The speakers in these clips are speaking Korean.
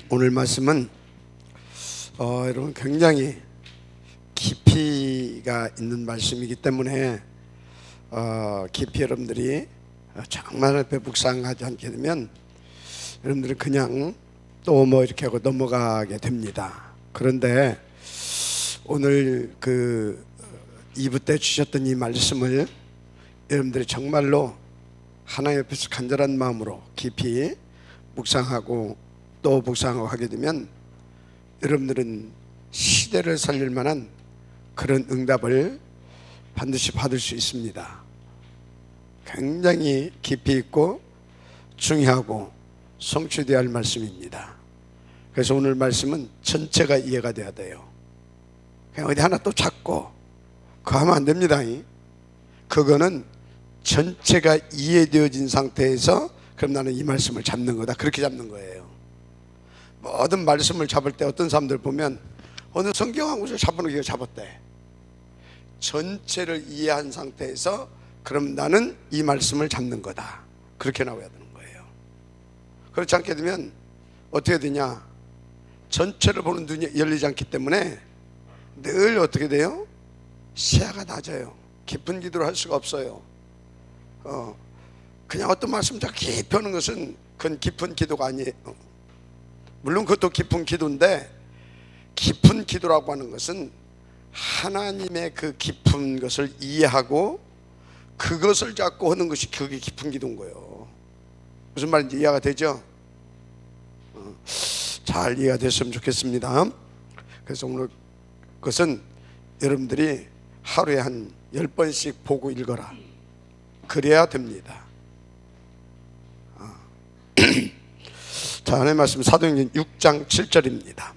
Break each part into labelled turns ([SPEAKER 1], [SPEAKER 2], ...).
[SPEAKER 1] 오늘 말씀은 여러분 굉장히 깊이가 있는 말씀이기 때문에 깊이 여러분들이 정말 앞에 묵상하지 않게 되면 여러분들은 그냥 또 뭐 이렇게 하고 넘어가게 됩니다. 그런데 오늘 그 2부 때 주셨던 이 말씀을 여러분들이 정말로 하나님 앞에서 간절한 마음으로 깊이 묵상하고 또 묵상하고 하게 되면 여러분들은 시대를 살릴 만한 그런 응답을 반드시 받을 수 있습니다. 굉장히 깊이 있고 중요하고 성취되어야 할 말씀입니다. 그래서 오늘 말씀은 전체가 이해가 돼야 돼요. 그냥 어디 하나 또 찾고 그거 하면 안 됩니다. 그거는 전체가 이해되어진 상태에서 그럼 나는 이 말씀을 잡는 거다, 그렇게 잡는 거예요. 모든 말씀을 잡을 때 어떤 사람들 보면 어느 성경 한 구절 잡아놓기가 잡았대. 전체를 이해한 상태에서 그럼 나는 이 말씀을 잡는 거다, 그렇게 나와야 되는 거예요. 그렇지 않게 되면 어떻게 되냐, 전체를 보는 눈이 열리지 않기 때문에 늘 어떻게 돼요? 시야가 낮아요. 깊은 기도를 할 수가 없어요. 그냥 어떤 말씀 자 깊이 하는 것은 그건 깊은 기도가 아니에요. 물론 그것도 깊은 기도인데, 깊은 기도라고 하는 것은 하나님의 그 깊은 것을 이해하고 그것을 잡고 하는 것이 그게 깊은 기도인 거예요. 무슨 말인지 이해가 되죠? 잘 이해가 됐으면 좋겠습니다. 그래서 오늘 그것은 여러분들이 하루에 한 10번씩 보고 읽어라, 그래야 됩니다. 자, 하나님의 말씀 사도행전 6장 7절입니다.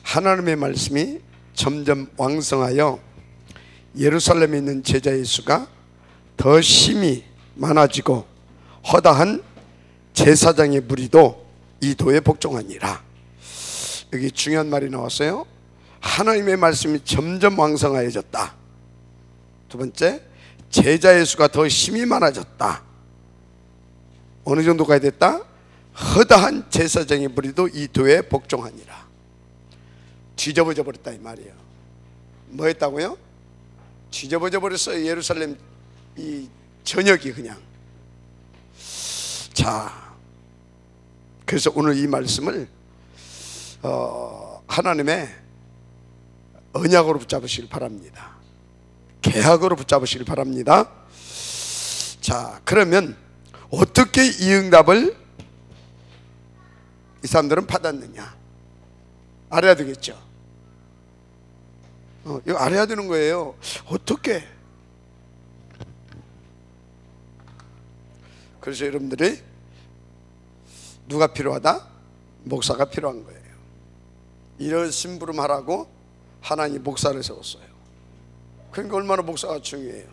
[SPEAKER 1] 하나님의 말씀이 점점 왕성하여 예루살렘에 있는 제자의 수가 더 심히 많아지고 허다한 제사장의 무리도 이 도에 복종하니라. 여기 중요한 말이 나왔어요. 하나님의 말씀이 점점 왕성하여졌다. 두 번째, 제자의 수가 더 심히 많아졌다. 어느 정도까지 됐다? 허다한 제사장의 무리도 이 도에 복종하니라. 뒤집어져 버렸다 이 말이에요. 뭐 했다고요? 뒤집어져 버렸어요. 예루살렘 이 전역이 그냥. 자, 그래서 오늘 이 말씀을 하나님의 언약으로 붙잡으시길 바랍니다. 계약으로 붙잡으시길 바랍니다. 자, 그러면 어떻게 이 응답을 이 사람들은 받았느냐 알아야 되겠죠. 이거 알아야 되는 거예요. 어떻게? 그래서 여러분들이 누가 필요하다? 목사가 필요한 거예요. 이런 심부름하라고 하나님 목사를 세웠어요. 그러니까 얼마나 목사가 중요해요.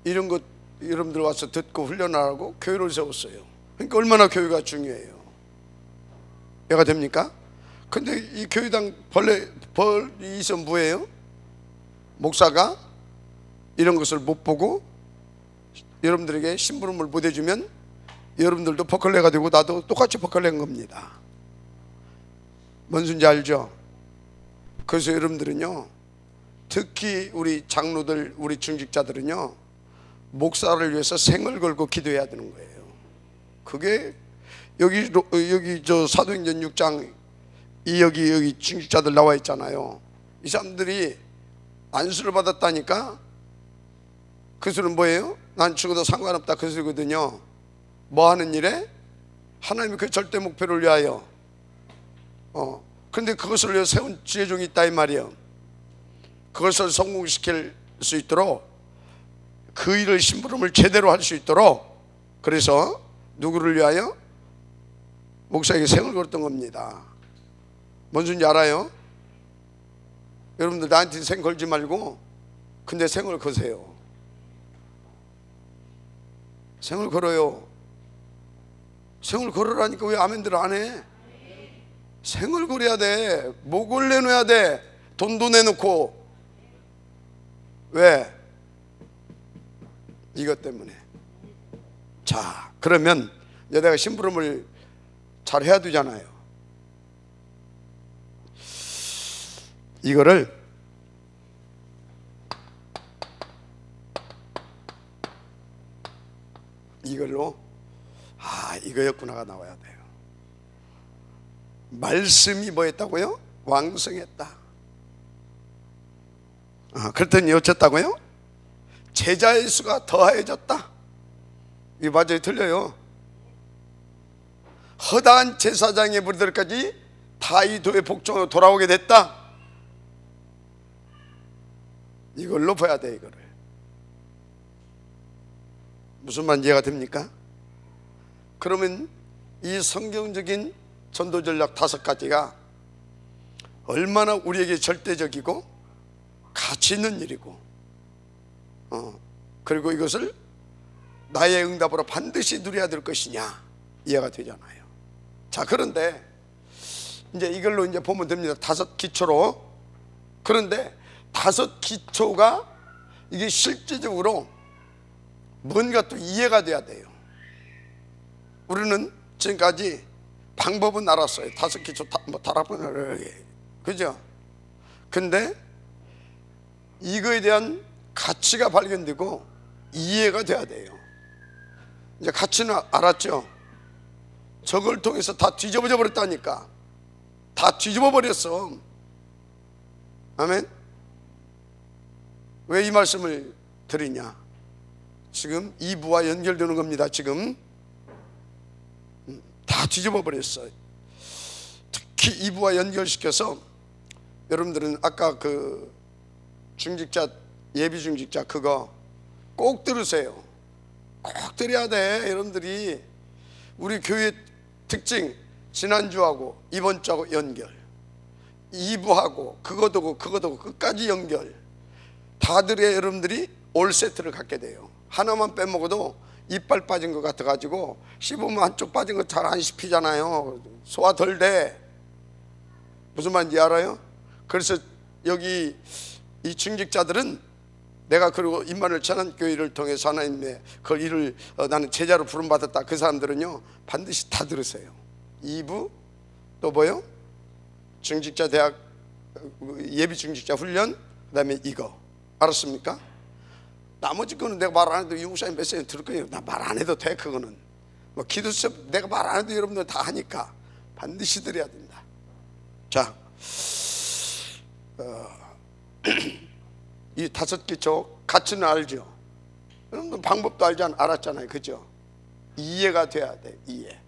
[SPEAKER 1] 이런 것 여러분들 와서 듣고 훈련하라고 교회를 세웠어요. 그러니까 얼마나 교회가 중요해요. 이해가 됩니까? 근데 이 교회당 벌이 있으면 뭐예요? 목사가 이런 것을 못 보고 여러분들에게 심부름을 못 해주면 여러분들도 버클레가 되고 나도 똑같이 버클레인 겁니다. 뭔 소리인지 알죠? 그래서 여러분들은요, 특히 우리 장로들, 우리 중직자들은요, 목사를 위해서 생을 걸고 기도해야 되는 거예요. 그게 여기 저 사도행전 6장 여기 중직자들 나와 있잖아요. 이 사람들이 안수를 받았다니까. 그 소리는 뭐예요? 난 죽어도 상관없다, 그 소리거든요. 뭐 하는 일에? 하나님의 그 절대 목표를 위하여. 근데 그것을 위해 세운 지혜종이 있다 이 말이에요. 그것을 성공시킬 수 있도록 그 일을 심부름을 제대로 할 수 있도록, 그래서 누구를 위하여? 목사에게 생을 걸었던 겁니다. 뭔 소리인지 알아요? 여러분들 나한테 생 걸지 말고 근데 생을 거세요. 생을 걸어요. 생을 걸으라니까 왜 아멘들 안 해? 생을 걸어야 돼. 목을 내놓아야 돼. 돈도 내놓고. 왜? 이것 때문에. 자, 그러면 내가 심부름을 잘 해야 되잖아요. 이걸로 이거였구나가 나와야 돼요. 말씀이 뭐였다고요? 왕성했다. 그랬더니 어쨌다고요? 제자의 수가 더하여졌다. 이거 맞아요? 틀려요? 허다한 제사장의 무리들까지 다 이 도의 복종으로 돌아오게 됐다. 이걸로 봐야 돼. 이거를 무슨 말 이해가 됩니까? 그러면 이 성경적인 전도 전략 5가지가 얼마나 우리에게 절대적이고 가치 있는 일이고, 그리고 이것을 나의 응답으로 반드시 누려야 될 것이냐 이해가 되잖아요. 자, 그런데 이제 이걸로 이제 보면 됩니다. 5 기초로. 그런데 5 기초가 이게 실제적으로 뭔가 또 이해가 돼야 돼요. 우리는 지금까지 방법은 알았어요. 5 기초 뭐 다락번을, 그죠? 근데 이거에 대한 가치가 발견되고 이해가 돼야 돼요. 이제 가치는 알았죠? 저걸 통해서 다 뒤집어져 버렸다니까. 다 뒤집어 버렸어. 아멘. 왜 이 말씀을 드리냐? 지금 2부와 연결되는 겁니다. 지금 다 뒤집어 버렸어요. 특히 2부와 연결시켜서 여러분들은 아까 그 중직자, 예비 중직자 그거 꼭 들으세요. 꼭 들어야 돼. 여러분들이 우리 교회 특징, 지난주하고 이번주하고 연결, 2부하고 그거도 끝까지 연결 다 들어야 여러분들이 올 세트를 갖게 돼요. 하나만 빼먹어도 이빨 빠진 것 같아가지고 씹으면 한쪽 빠진 거 잘 안 씹히잖아요. 소화 덜 돼. 무슨 말인지 알아요? 그래서 여기 이 중직자들은 내가 그리고 임마누엘 천안교회를 통해서 하나님의 그 일을 나는 제자로 부름받았다. 그 사람들은요 반드시 다 들으세요. 2부 또 뭐요? 중직자 대학 예비 중직자 훈련, 그 다음에 이거 알았습니까? 나머지 거는 내가 말 안 해도 이 목사님 메시지 들을 거예요. 나 말 안 해도 돼. 그거는 뭐 기도 수업 내가 말 안 해도 여러분들 다 하니까 반드시 들어야 된다. 자, 이 5 기초 가치는 알죠? 여러분들 방법도 알았잖아요. 그죠? 이해가 돼야 돼. 이해.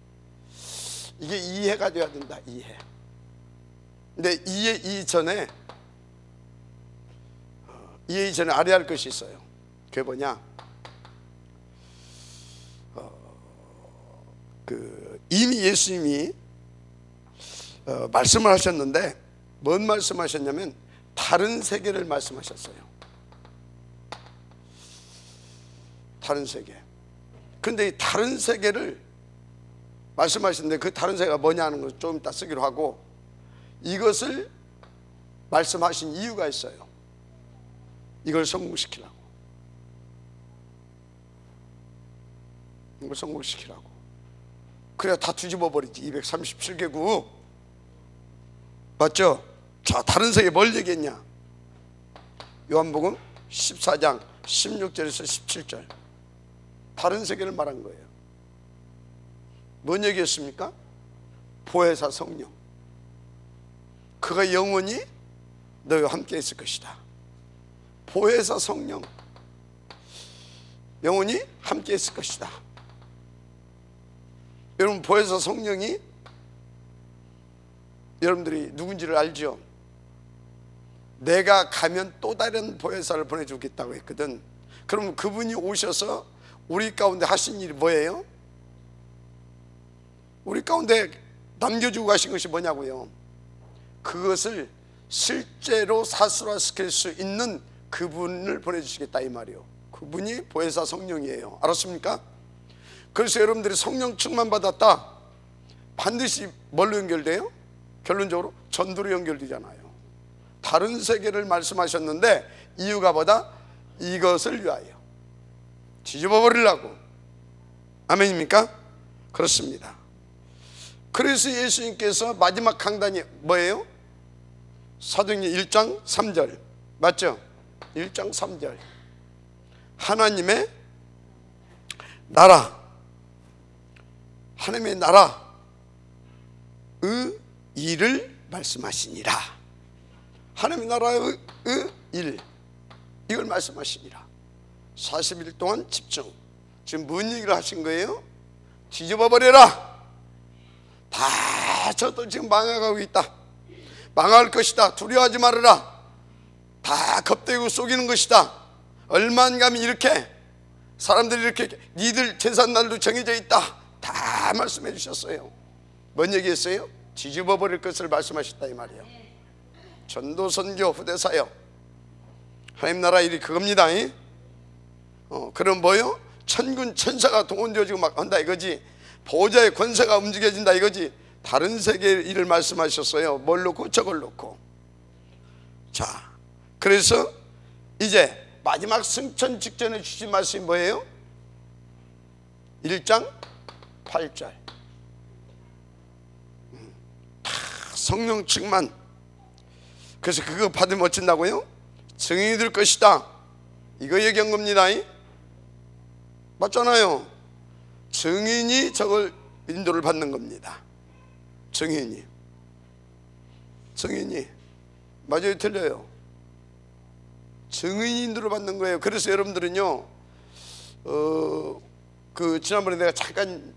[SPEAKER 1] 이게 이해가 돼야 된다. 이해. 근데 이해 이전에 알아야 할 것이 있어요. 그게 뭐냐? 이미 예수님이 말씀을 하셨는데 뭔 말씀하셨냐면 다른 세계를 말씀하셨어요. 다른 세계. 근데 이 다른 세계를 말씀하셨는데 그 다른 세계가 뭐냐는 걸 좀 이따 쓰기로 하고, 이것을 말씀하신 이유가 있어요. 이걸 성공시키라고. 이걸 성공시키라고. 그래야 다 뒤집어 버리지. 237개국 맞죠? 자, 다른 세계 뭘 얘기했냐? 요한복음 14장 16절에서 17절 다른 세계를 말한 거예요. 뭔 얘기했습니까? 보혜사 성령, 그가 영원히 너희와 함께 있을 것이다. 보혜사 성령 영원히 함께 있을 것이다. 여러분, 보혜사 성령이 여러분들이 누군지를 알죠? 내가 가면 또 다른 보혜사를 보내주겠다고 했거든. 그러면 그분이 오셔서 우리 가운데 하신 일이 뭐예요? 우리 가운데 남겨주고 가신 것이 뭐냐고요? 그것을 실제로 사실화시킬 수 있는 그분을 보내주시겠다 이 말이에요. 그분이 보혜사 성령이에요. 알았습니까? 그래서 여러분들이 성령 충만 받았다, 반드시 뭘로 연결돼요? 결론적으로 전도로 연결되잖아요. 다른 세계를 말씀하셨는데 이유가 뭐다? 이것을 위하여 뒤집어 버리려고. 아멘입니까? 그렇습니다. 그래서 예수님께서 마지막 강단이 뭐예요? 사도행전 1장 3절 맞죠? 1장 3절 하나님의 나라, 하나님의 나라의 일을 말씀하시니라. 하나님의 나라의 일, 이걸 말씀하시니라. 40일 동안 집중. 지금 뭔 얘기를 하신 거예요? 뒤집어 버려라. 다 저들 지금 망해가고 있다. 망할 것이다. 두려워하지 말아라. 다 겁대고 속이는 것이다. 얼마나 가면 이렇게 사람들이 이렇게 니들 제삿날도 정해져 있다. 다 말씀해 주셨어요. 뭔 얘기했어요? 뒤집어 버릴 것을 말씀하셨다 이 말이에요. 전도 선교 후대 사역 하나님 나라 일이 그겁니다. 그럼 뭐요? 천군 천사가 동원되어지고 막 한다 이거지. 보호자의 권세가 움직여진다 이거지. 다른 세계의 일을 말씀하셨어요. 뭘 놓고 저걸 놓고. 자, 그래서 이제 마지막 승천 직전에 주신 말씀이 뭐예요? 1장 8절 성령 충만. 그래서 그거 받으면 어쩐다고요? 증인이 될 것이다. 이거 얘기한 겁니다. 맞잖아요. 증인이 저걸 인도를 받는 겁니다. 증인이 맞아요 틀려요? 증인이 인도를 받는 거예요. 그래서 여러분들은요 그 지난번에 내가 잠깐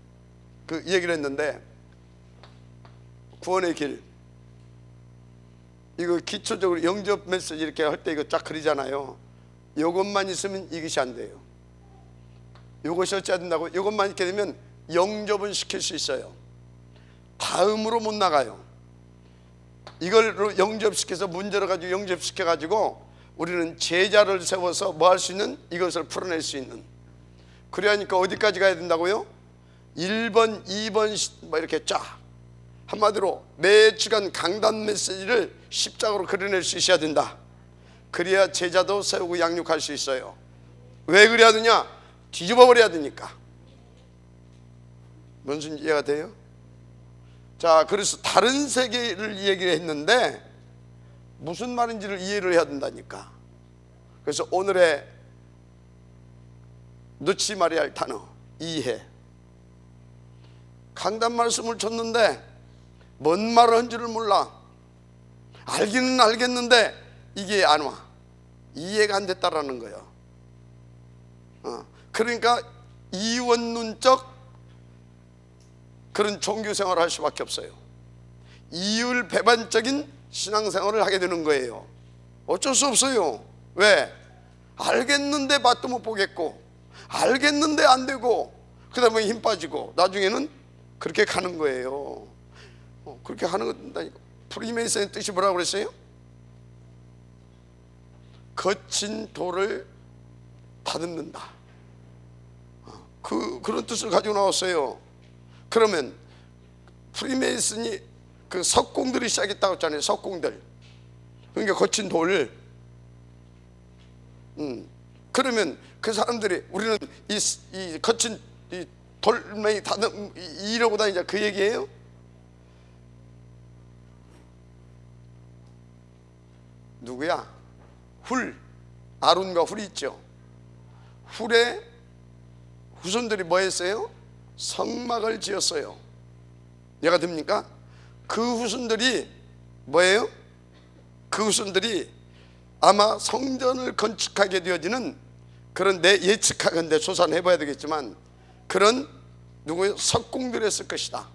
[SPEAKER 1] 그 얘기를 했는데 구원의 길 이거 기초적으로 영접 메시지 이렇게 할 때 이거 쫙 그리잖아요. 이것만 있으면 이것이 안 돼요. 이것이 어찌해야 된다고? 이것만 있게 되면 영접은 시킬 수 있어요. 다음으로 못 나가요. 이걸 영접시켜서 문제를 가지고 영접시켜가지고 우리는 제자를 세워서 뭐 할 수 있는? 이것을 풀어낼 수 있는. 그래야니까 어디까지 가야 된다고요? 1번, 2번 뭐 이렇게 쫙 한마디로 매 주간 강단 메시지를 십자가로 그려낼 수 있어야 된다. 그래야 제자도 세우고 양육할 수 있어요. 왜 그래야 되냐? 뒤집어 버려야 되니까. 뭔 이해가 돼요? 자, 그래서 다른 세계를 얘기를 했는데 무슨 말인지를 이해를 해야 된다니까. 그래서 오늘의 놓지 말아야 할 단어 이해. 강단 말씀을 줬는데 뭔 말을 한 줄을 몰라. 알기는 알겠는데 이게 안 와. 이해가 안 됐다라는 거예요. 그러니까 이원론적 그런 종교생활을 할 수밖에 없어요. 이율 배반적인 신앙생활을 하게 되는 거예요. 어쩔 수 없어요. 왜? 알겠는데 맛도 못 보겠고 알겠는데 안 되고 그 다음에 힘 빠지고 나중에는 그렇게 가는 거예요. 그렇게 하는 거니까. 프리메이슨의 뜻이 뭐라고 그랬어요? 거친 돌을 다듬는다. 그런 뜻을 가지고 나왔어요. 그러면 프리메이슨이 그 석공들이 시작했다고 했잖아요. 석공들. 그러니까 거친 돌. 그러면 그 사람들이 우리는 이 거친 이 돌멩이 다듬 이러고 다니자 그 얘기예요? 누구야? 훌. 아론과 훌이 있죠. 훌의 후손들이 뭐 했어요? 성막을 지었어요. 이해가 됩니까? 그 후손들이 뭐예요? 그 후손들이 아마 성전을 건축하게 되어지는 그런 내 예측하건대 조사해봐야 되겠지만 그런 누구예요? 석공들을 했을 것이다.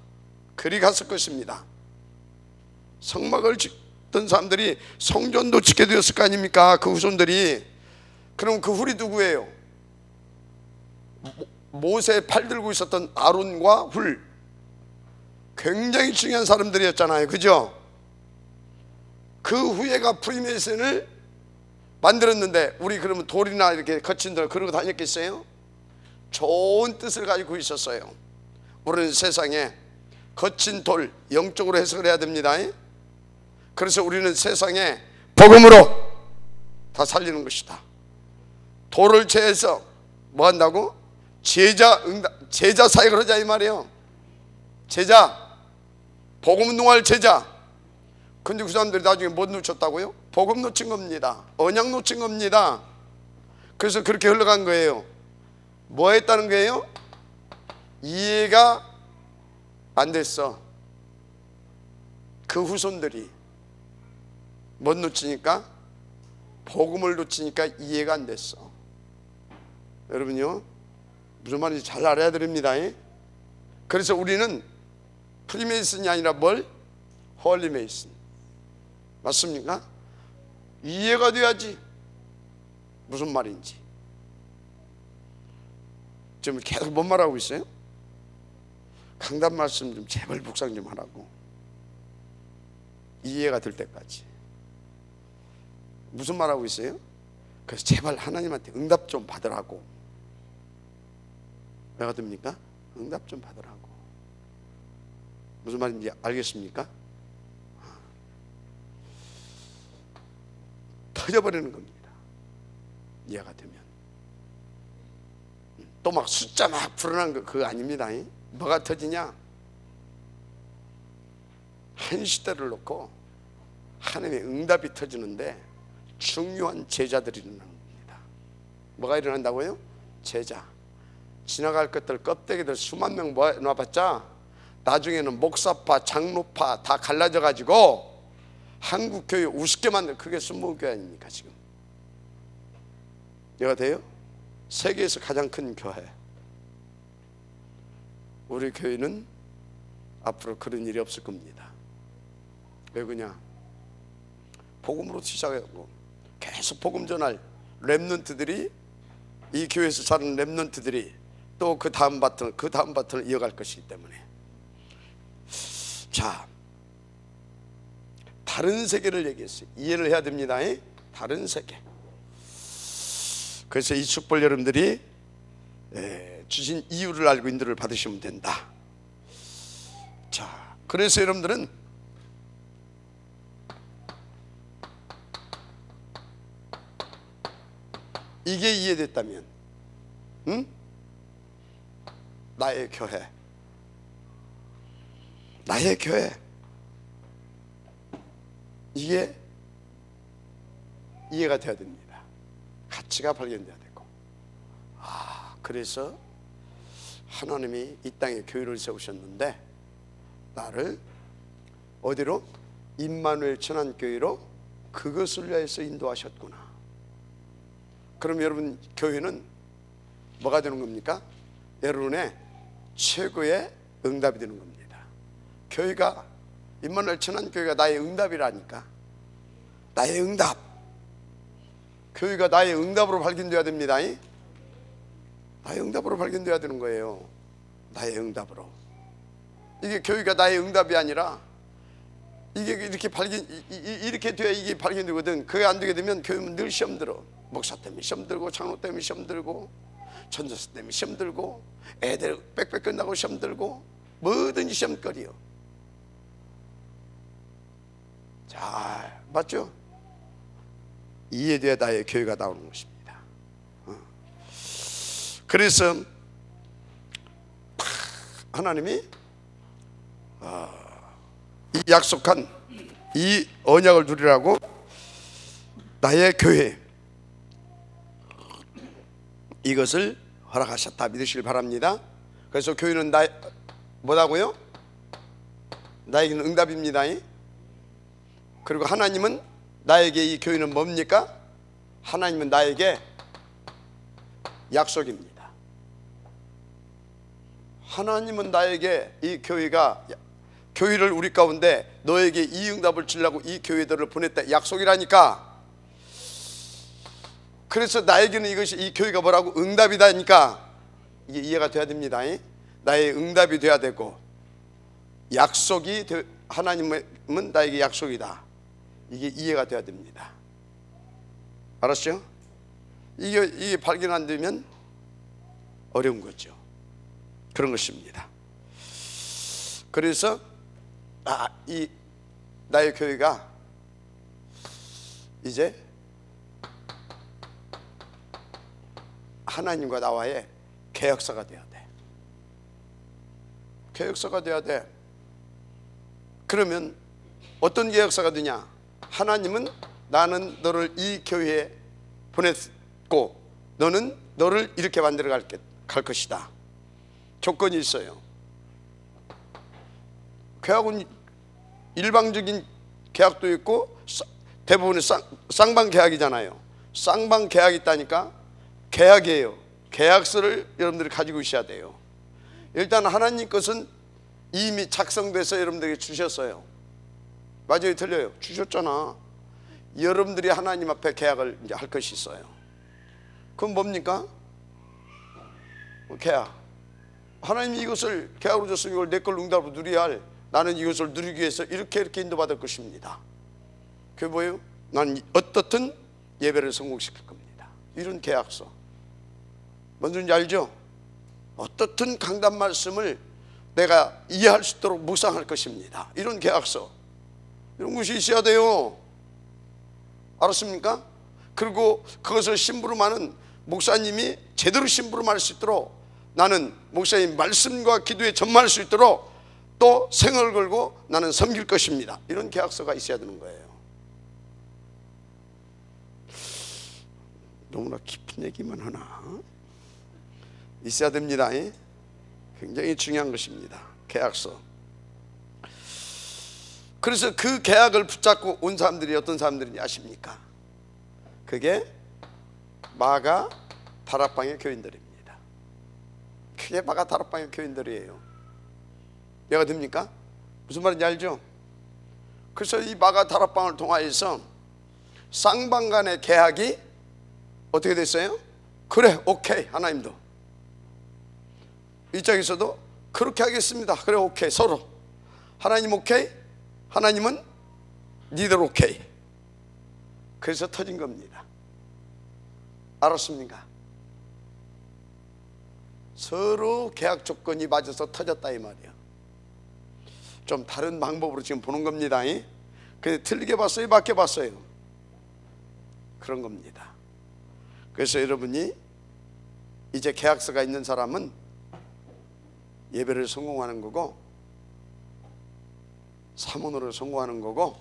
[SPEAKER 1] 그리 갔을 것입니다. 성막을 짓던 사람들이 성전도 짓게 되었을 거 아닙니까? 그 후손들이. 그럼 그 훌이 누구예요? 모세 팔 들고 있었던 아론과 훌. 굉장히 중요한 사람들이었잖아요. 그죠? 그 후예가 프리메이슨을 만들었는데 우리 그러면 돌이나 이렇게 거친 돌 그러고 다녔겠어요? 좋은 뜻을 가지고 있었어요. 우리는 세상에 거친 돌 영적으로 해석을 해야 됩니다. 그래서 우리는 세상에 복음으로 다 살리는 것이다. 돌을 제해서 뭐 한다고? 제자 사역을 하자 이 말이에요. 제자 복음 운동할 제자. 근데 그 사람들이 나중에 못 놓쳤다고요? 복음 놓친 겁니다. 언약 놓친 겁니다. 그래서 그렇게 흘러간 거예요. 뭐 했다는 거예요? 이해가 안 됐어. 그 후손들이 못 놓치니까, 복음을 놓치니까 이해가 안 됐어. 여러분요, 무슨 말인지 잘 알아야 됩니다. 그래서 우리는 프리메이슨이 아니라 뭘? 홀리메이슨. 맞습니까? 이해가 돼야지 무슨 말인지. 지금 계속 뭔 말하고 있어요? 강단 말씀 좀 제발 묵상 좀 하라고. 이해가 될 때까지. 무슨 말하고 있어요? 그래서 제발 하나님한테 응답 좀 받으라고. 왜가 됩니까? 응답 좀 받으라고. 무슨 말인지 알겠습니까? 터져버리는 겁니다. 이해가 되면. 또 막 숫자 막 불어난 거 그거 아닙니다. 뭐가 터지냐? 한 시대를 놓고 하나님의 응답이 터지는데 중요한 제자들이 일어나는 겁니다. 뭐가 일어난다고요? 제자. 지나갈 것들 껍데기들 수만 명 모아봤자 나중에는 목사파 장로파 다 갈라져 가지고 한국 교회 우습게 만든, 그게 순복음교회 아닙니까 지금? 이해가 돼요? 세계에서 가장 큰 교회. 우리 교회는 앞으로 그런 일이 없을 겁니다. 왜 그러냐? 복음으로 시작하고 계속 복음 전할 렘넌트들이, 이 교회에서 자라는 렘넌트들이 또 그 다음 바톤을 이어갈 것이기 때문에. 자, 다른 세계를 얘기했어요. 이해를 해야 됩니다. 다른 세계. 그래서 이 축복 여러분들이 주신 이유를 알고 인도를 받으시면 된다. 자, 그래서 여러분들은 이게 이해됐다면, 나의 교회, 나의 교회, 이게 이해가 돼야 됩니다. 가치가 발견돼야 되고. 그래서 하나님이 이 땅에 교회를 세우셨는데 나를 어디로? 임마누엘 천안교회로 그것을 위해서 인도하셨구나. 그럼 여러분 교회는 뭐가 되는 겁니까? 여러분의 최고의 응답이 되는 겁니다. 교회가, 임마누엘 천안교회가 나의 응답이라니까. 나의 응답. 교회가 나의 응답으로 발견돼야 됩니다. 나의 응답으로 발견돼야 되는 거예요. 나의 응답으로. 이게 교회가 나의 응답이 아니라 이게 이렇게 돼야 이게 발견되거든. 그게 안 되게 되면 교회는 늘 시험 들어. 목사 때문에 시험 들고, 장로 때문에 시험 들고, 전도사 때문에 시험 들고, 애들 빽빽 끝나고 시험 들고, 뭐든지 시험거리요. 자, 맞죠? 이해돼야 나의 교회가 나오는 것입니다. 그래서 하나님이 이 약속한 이 언약을 누리라고 나의 교회, 이것을 허락하셨다 믿으시길 바랍니다. 그래서 교회는 뭐라고요? 나에게는 응답입니다. 그리고 하나님은 나에게, 이 교회는 뭡니까? 하나님은 나에게 약속입니다. 하나님은 나에게 이 교회를 우리 가운데 너에게 이 응답을 주려고 이 교회들을 보냈다, 약속이라니까. 그래서 나에게는 이것이, 이 교회가 뭐라고? 응답이다니까. 이게 이해가 돼야 됩니다. 나의 응답이 돼야 되고, 약속이 하나님은 나에게 약속이다. 이게 이해가 돼야 됩니다. 알았죠? 이게 발견 안 되면 어려운 거죠. 그런 것입니다. 그래서 이 나의 교회가 이제 하나님과 나와의 계약서가 돼야 돼. 계약서가 돼야 돼. 그러면 어떤 계약서가 되냐? 하나님은 나는 너를 이 교회에 보냈고 너는 너를 이렇게 만들어 갈 것이다. 조건이 있어요. 계약은 일방적인 계약도 있고 대부분은 쌍방 계약이잖아요. 쌍방 계약이 있다니까 계약이에요. 계약서를 여러분들이 가지고 있어야 돼요. 일단 하나님 것은 이미 작성돼서 여러분들에게 주셨어요. 맞아요, 틀려요? 주셨잖아. 여러분들이 하나님 앞에 계약을 이제 할 것이 있어요. 그건 뭡니까? 계약. 하나님이 이것을 계약으로 줬으니 이걸 내 걸 응답으로 누려야 할, 나는 이것을 누리기 위해서 이렇게 인도받을 것입니다. 그게 뭐예요? 나는 어떻든 예배를 성공시킬 겁니다. 이런 계약서. 뭔지 알죠? 어떻든 강단 말씀을 내가 이해할 수 있도록 묵상할 것입니다. 이런 계약서. 이런 것이 있어야 돼요. 알았습니까? 그리고 그것을 심부름하는 목사님이 제대로 심부름할 수 있도록, 나는 목사님 말씀과 기도에 전무할 수 있도록 또 생을 걸고 나는 섬길 것입니다. 이런 계약서가 있어야 되는 거예요. 너무나 깊은 얘기만 하나? 있어야 됩니다. 굉장히 중요한 것입니다. 계약서. 그래서 그 계약을 붙잡고 온 사람들이 어떤 사람들인지 아십니까? 그게 마가 다락방의 교인들입니다. 그게 마가 다락방의 교인들이에요. 이해가 됩니까? 무슨 말인지 알죠? 그래서 이 마가 다락방을 통하여서 쌍방 간의 계약이 어떻게 됐어요? 그래, 오케이. 하나님도 이쪽에서도 그렇게 하겠습니다. 그래, 오케이. 서로 하나님 오케이, 하나님은 니들 오케이. 그래서 터진 겁니다. 알았습니까? 서로 계약 조건이 맞아서 터졌다 이 말이야. 좀 다른 방법으로 지금 보는 겁니다. 근데 틀리게 봤어요? 맞게 봤어요? 그런 겁니다. 그래서 여러분이 이제 계약서가 있는 사람은 예배를 성공하는 거고, 사문으로 성공하는 거고,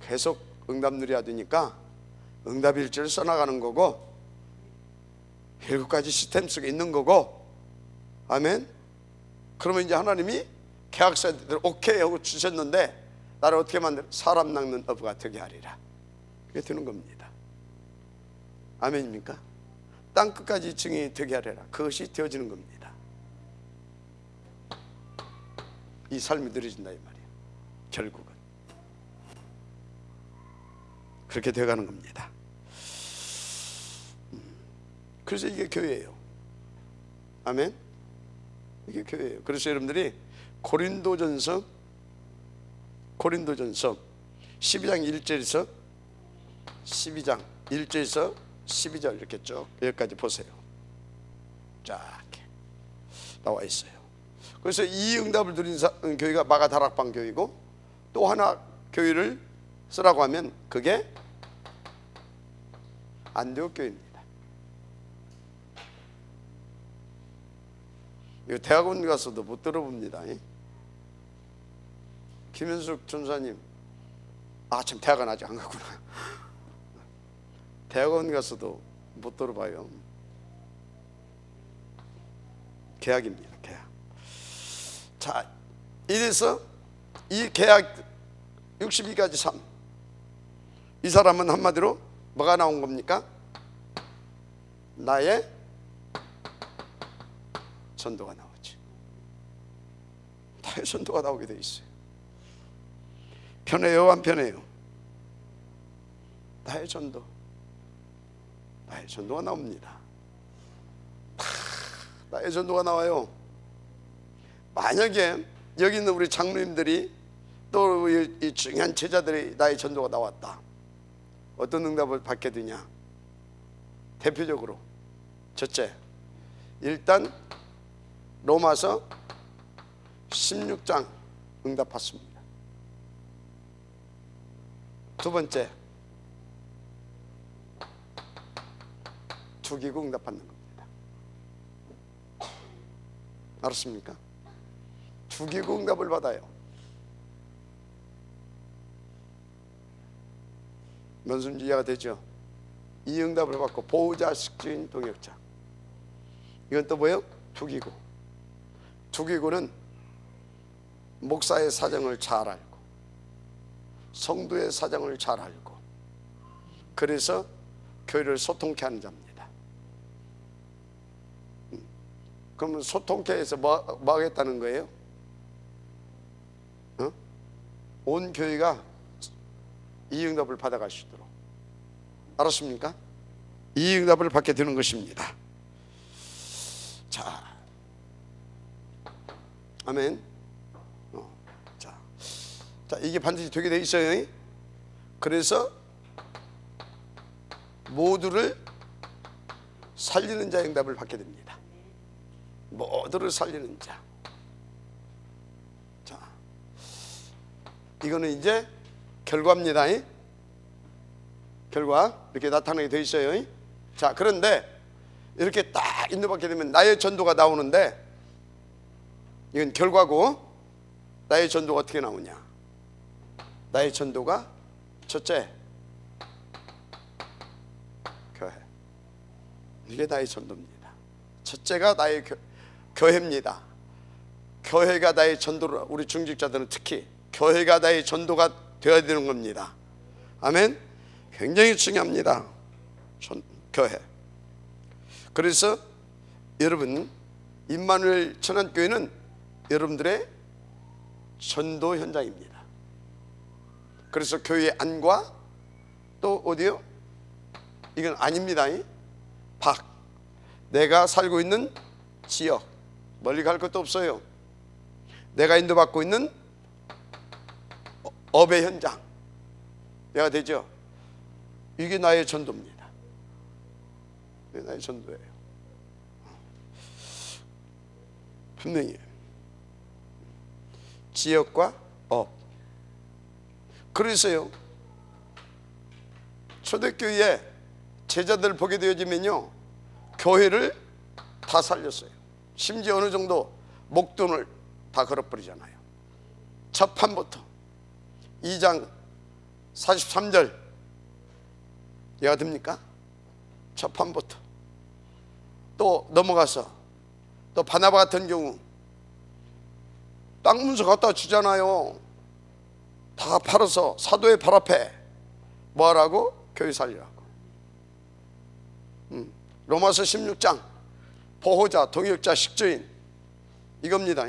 [SPEAKER 1] 계속 응답 누려야 되니까 응답 일지를 써나가는 거고, 7가지 시스템 속에 있는 거고. 아멘. 그러면 이제 하나님이 계약서들 오케이 하고 주셨는데 나를 어떻게 만들어? 사람 낚는 어부가 되게 하리라. 그게 되는 겁니다. 아멘입니까? 땅 끝까지 증인이 되게 하리라. 그것이 되어지는 겁니다. 이 삶이 누려진다 이 말이에요. 결국은 그렇게 되어가는 겁니다. 그래서 이게 교회예요. 아멘. 이게 교회예요. 그래서 여러분들이 고린도전서 12장 1절에서 12장 1절에서 12절 이렇게 쭉 여기까지 보세요. 쫙 나와 있어요. 그래서 이 응답을 누린 교회가 마가 다락방 교회고, 또 하나 교회를 쓰라고 하면 그게 안디옥 교회입니다. 이거 대학원 가서도 못 들어봅니다. 김현숙 전사님, 참 대학원 아직 안 갔구나. 대학원 가서도 못 들어봐요. 계약입니다. 계약. 자, 이래서 이 계약 62가지 삶, 이 사람은 한마디로 뭐가 나온 겁니까? 나의 전도가 나오지. 나의 전도가 나오게 돼 있어요. 편해요, 안 편해요? 나의 전도, 나의 전도가 나옵니다. 나의 전도가 나와요. 만약에 여기 있는 우리 장로님들이 또 이 중요한 제자들이 나의 전도가 나왔다, 어떤 응답을 받게 되냐? 대표적으로 첫째, 일단 로마서 16장 응답 받습니다. 두 번째, 주기고 응답 받는 겁니다. 알았습니까? 주기고 응답을 받아요. 뭔지 이해가 되죠? 이 응답을 받고 보호자, 식주인, 동역자. 이건 또 뭐예요? 투기고. 투기고는 목사의 사정을 잘 알고 성도의 사정을 잘 알고 그래서 교회를 소통케 하는 자입니다. 그러면 소통케 해서 뭐 하겠다는 거예요? 온 교회가 이 응답을 받아갈 수 있도록. 알았습니까? 이 응답을 받게 되는 것입니다. 자, 아멘. 자, 이게 반드시 되게 돼 있어요. 그래서 모두를 살리는 자의 응답을 받게 됩니다. 모두를 살리는 자. 자, 이거는 이제 결과입니다. 결과 이렇게 나타나게 돼 있어요. 자, 그런데 이렇게 딱 인도받게 되면 나의 전도가 나오는데 이건 결과고, 나의 전도가 어떻게 나오냐? 나의 전도가 첫째, 교회. 이게 나의 전도입니다. 첫째가 나의 교회입니다. 교회가 나의 전도를, 우리 중직자들은 특히 교회가 나의 전도가 되어야 되는 겁니다. 아멘. 굉장히 중요합니다. 교회. 그래서 여러분, 임마누엘 천안교회는 여러분들의 전도 현장입니다. 그래서 교회의 안과 또 어디요? 이건 아닙니다. 밖, 내가 살고 있는 지역, 멀리 갈 것도 없어요. 내가 인도받고 있는 업의 현장, 내가 되죠. 이게 나의 전도입니다. 이게 나의 전도예요. 분명히 지역과 업. 그래서요, 초대교회에 제자들 보게 되어지면요, 교회를 다 살렸어요. 심지어 어느 정도 목돈을 다 걸어버리잖아요. 첫 판부터 2장 43절 이해가 됩니까? 첫 판부터 또 넘어가서 또 바나바 같은 경우 땅 문서 갖다 주잖아요. 다 팔아서 사도의 발 앞에 뭐하라고? 교회 살리라고. 로마서 16장 보호자, 동역자, 식주인, 이겁니다.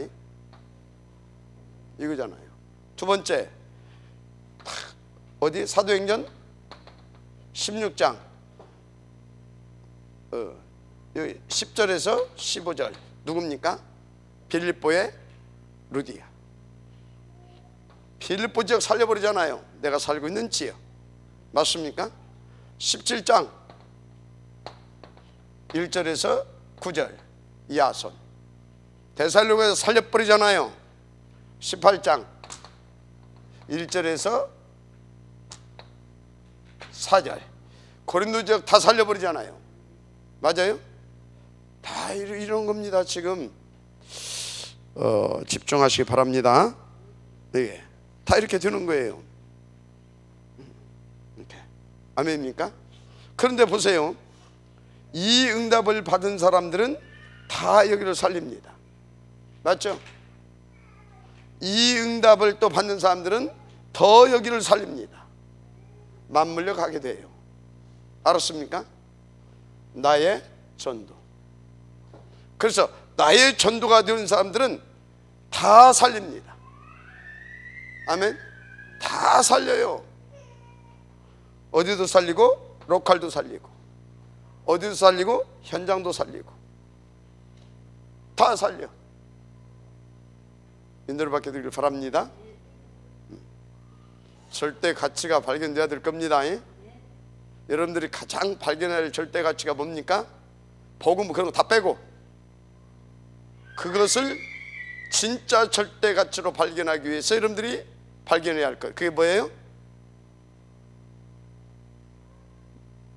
[SPEAKER 1] 이거잖아요. 두 번째, 어디? 사도행전 16장 여기 10절에서 15절 누굽니까? 빌립보의 루디아. 빌립보 지역 살려버리잖아요. 내가 살고 있는 지역. 맞습니까? 17장 1절에서 9절 야손. 데살로니가에서 살려버리잖아요. 18장 1절에서 4절 고린도 지역 다 살려버리잖아요. 맞아요? 다 이런 겁니다. 지금 집중하시기 바랍니다. 네, 다 이렇게 되는 거예요. 이렇게. 아멘입니까? 그런데 보세요, 이 응답을 받은 사람들은 다 여기를 살립니다. 맞죠? 이 응답을 또 받는 사람들은 더 여기를 살립니다. 맞물려 가게 돼요. 알았습니까? 나의 전도. 그래서 나의 전도가 되는 사람들은 다 살립니다. 아멘. 다 살려요. 어디도 살리고, 로컬도 살리고, 어디도 살리고, 현장도 살리고, 다 살려. 인도를 받게 되길 바랍니다. 절대 가치가 발견돼야 될 겁니다. 여러분들이 가장 발견해야 할 절대 가치가 뭡니까? 복음 그런 거 다 빼고 그것을 진짜 절대 가치로 발견하기 위해서 여러분들이 발견해야 할 것. 그게 뭐예요?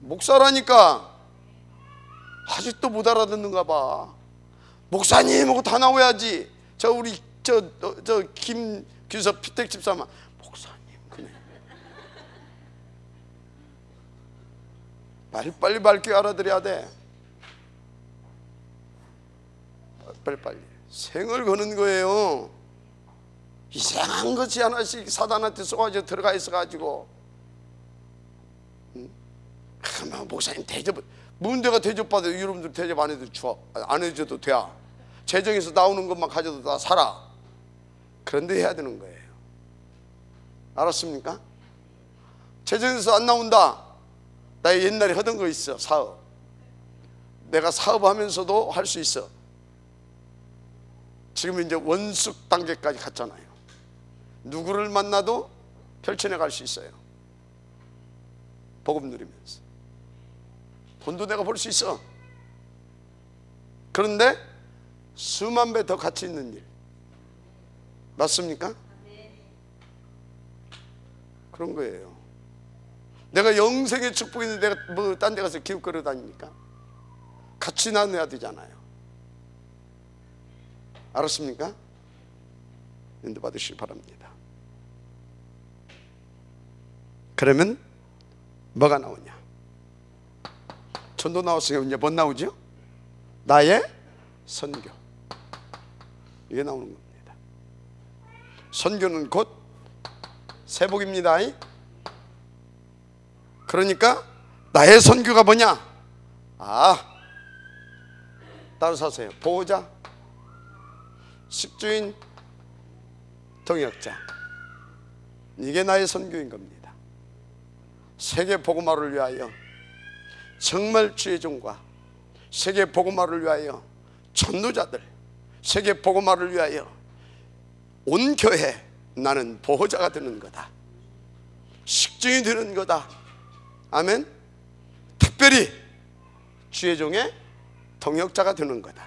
[SPEAKER 1] 목사라니까 아직도 못 알아듣는가 봐. 목사님 하고 다 나와야지. 저 우리 김규섭 피택 집사만 목사님 그냥 빨리빨리 밝게 알아들어야 돼. 빨리빨리 생을 거는 거예요. 이상한 것이 하나씩 사단한테 쏘아져 들어가 있어가지고 목사님 대접 문제가 대접받아도 여러분들 대접 안 해도 안 해줘도 돼. 재정에서 나오는 것만 가져도 다 살아. 그런데 해야 되는 거예요. 알았습니까? 재정에서 안 나온다. 나 옛날에 하던 거 있어. 사업. 내가 사업하면서도 할 수 있어. 지금 이제 원숙 단계까지 갔잖아요. 누구를 만나도 펼쳐내 갈 수 있어요. 복음 누리면서 돈도 내가 벌 수 있어. 그런데 수만 배 더 가치 있는 일. 맞습니까? 그런 거예요. 내가 영생의 축복이 있는데 내가 뭐 딴 데 가서 기웃거려 다니니까 같이 나눠야 되잖아요. 알았습니까? 인도받으시기 바랍니다. 그러면 뭐가 나오냐? 전도 나왔으니까 이제 뭐 나오죠? 나의 선교. 이게 나오는 겁니다. 선교는 곧 세복입니다. 그러니까 나의 선교가 뭐냐? 따라서 하세요. 보호자, 식주인, 동역자. 이게 나의 선교인 겁니다. 세계 복음화를 위하여 정말 주의 종과 세계 복음화를 위하여 전도자들, 세계 복음화를 위하여 온 교회 나는 보호자가 되는 거다. 식주인이 되는 거다. 아멘. 특별히 주의 종의 동역자가 되는 거다.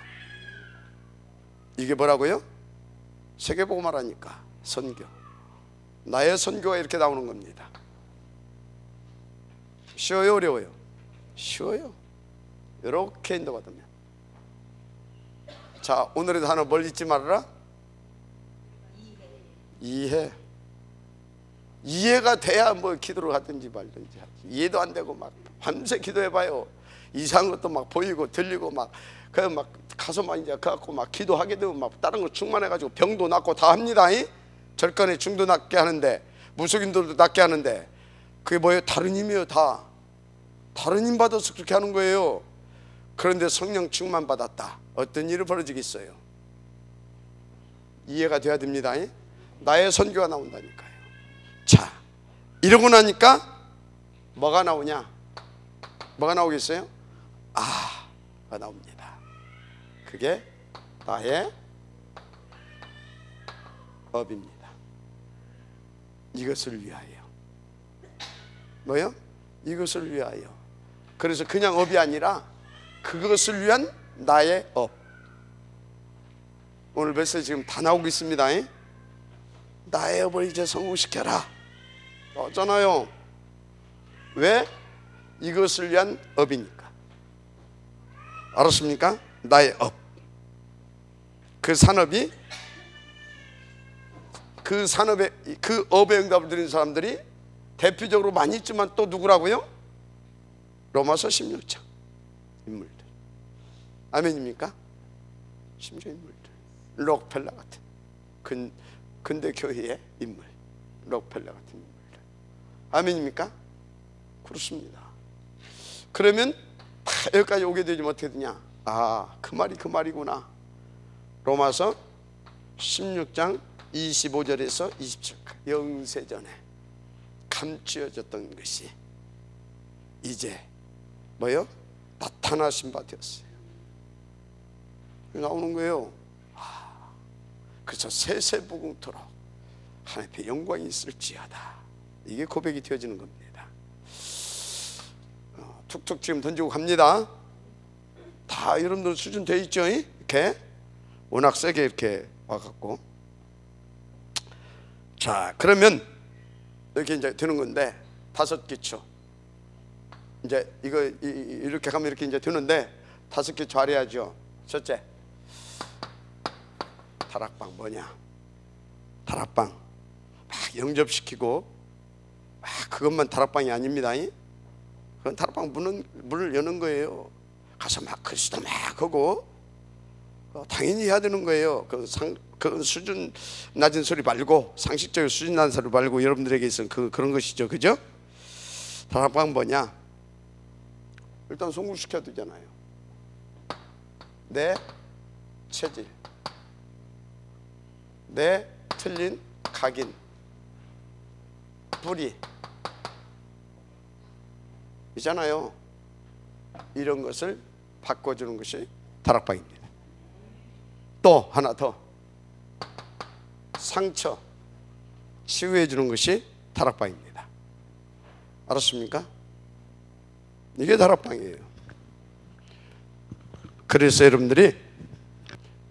[SPEAKER 1] 이게 뭐라고요? 세계 복음화라니까. 선교. 나의 선교가 이렇게 나오는 겁니다. 쉬워요, 어려워요? 쉬워요. 이렇게 인도받으면. 자, 오늘의 단어 뭘 잊지 말아라? 이해. 이해가 돼야 뭐 기도를 하든지 말든지 하지. 이해도 안 되고 막 밤새 기도해봐요. 이상한 것도 막 보이고 들리고 막 가서만 이제 갖고 막 기도하게 되면 막 다른 거 충만해가지고 병도 낫고 다 합니다. 절간에 중도 낫게 하는데 무속인들도 낫게 하는데 그게 뭐예요? 다른 힘이에요. 다 다른 힘 받아서 그렇게 하는 거예요. 그런데 성령 충만 받았다. 어떤 일이 벌어지겠어요? 이해가 돼야 됩니다. 나의 선교가 나온다니까요. 자, 이러고 나니까 뭐가 나오냐? 뭐가 나오겠어요? 가 나옵니다. 그게 나의 업입니다. 이것을 위하여. 뭐요? 이것을 위하여. 그래서 그냥 업이 아니라 그것을 위한 나의 업. 오늘 메시지 지금 다 나오고 있습니다. 나의 업을 이제 성공시켜라. 나왔잖아요. 왜? 이것을 위한 업이니까. 알았습니까? 나의 업. 그 산업이 그 산업에 그 업에 응답을 드리는 사람들이 대표적으로 많이 있지만 또 누구라고요? 로마서 16장 인물들. 아멘입니까? 심지어 인물들. 록펠러 같은 근대 교회의 인물. 록펠러 같은 인물들. 아멘입니까? 그렇습니다. 그러면 다 여기까지 오게 되지 어떻게 되냐? 그 말이 그 말이구나. 로마서 16장 25절에서 27절 영세전에 감추어졌던 것이 이제 뭐요? 나타나신 바 되었어요. 나오는 거예요. 그래서 세세무궁토록 하나님 앞에 영광이 있을지어다. 이게 고백이 되어지는 겁니다. 툭툭 지금 던지고 갑니다. 다 여러분들 수준 돼 있죠? 이렇게 워낙 세게 이렇게 와갖고. 자, 그러면 이렇게 이제 되는 건데 5기초. 이제 이거 이렇게 가면 이렇게 이제 되는데 5개 잘해야죠. 첫째, 다락방 뭐냐? 다락방 막 영접시키고 그것만 다락방이 아닙니다. 그건 다락방 문을 여는 거예요. 가서 막 그리스도 막 하고 당연히 해야 되는 거예요. 그 수준 낮은 소리 말고, 상식적으로 수준 낮은 소리 말고 여러분들에게 있어서 그런 것이죠. 그죠? 다락방 뭐냐? 일단 송구시켜 두잖아요. 내 체질, 내 틀린 각인, 뿌리 있잖아요. 이런 것을 바꿔주는 것이 다락방입니다. 또 하나 더, 상처 치유해 주는 것이 다락방입니다. 알았습니까? 이게 다락방이에요. 그래서 여러분들이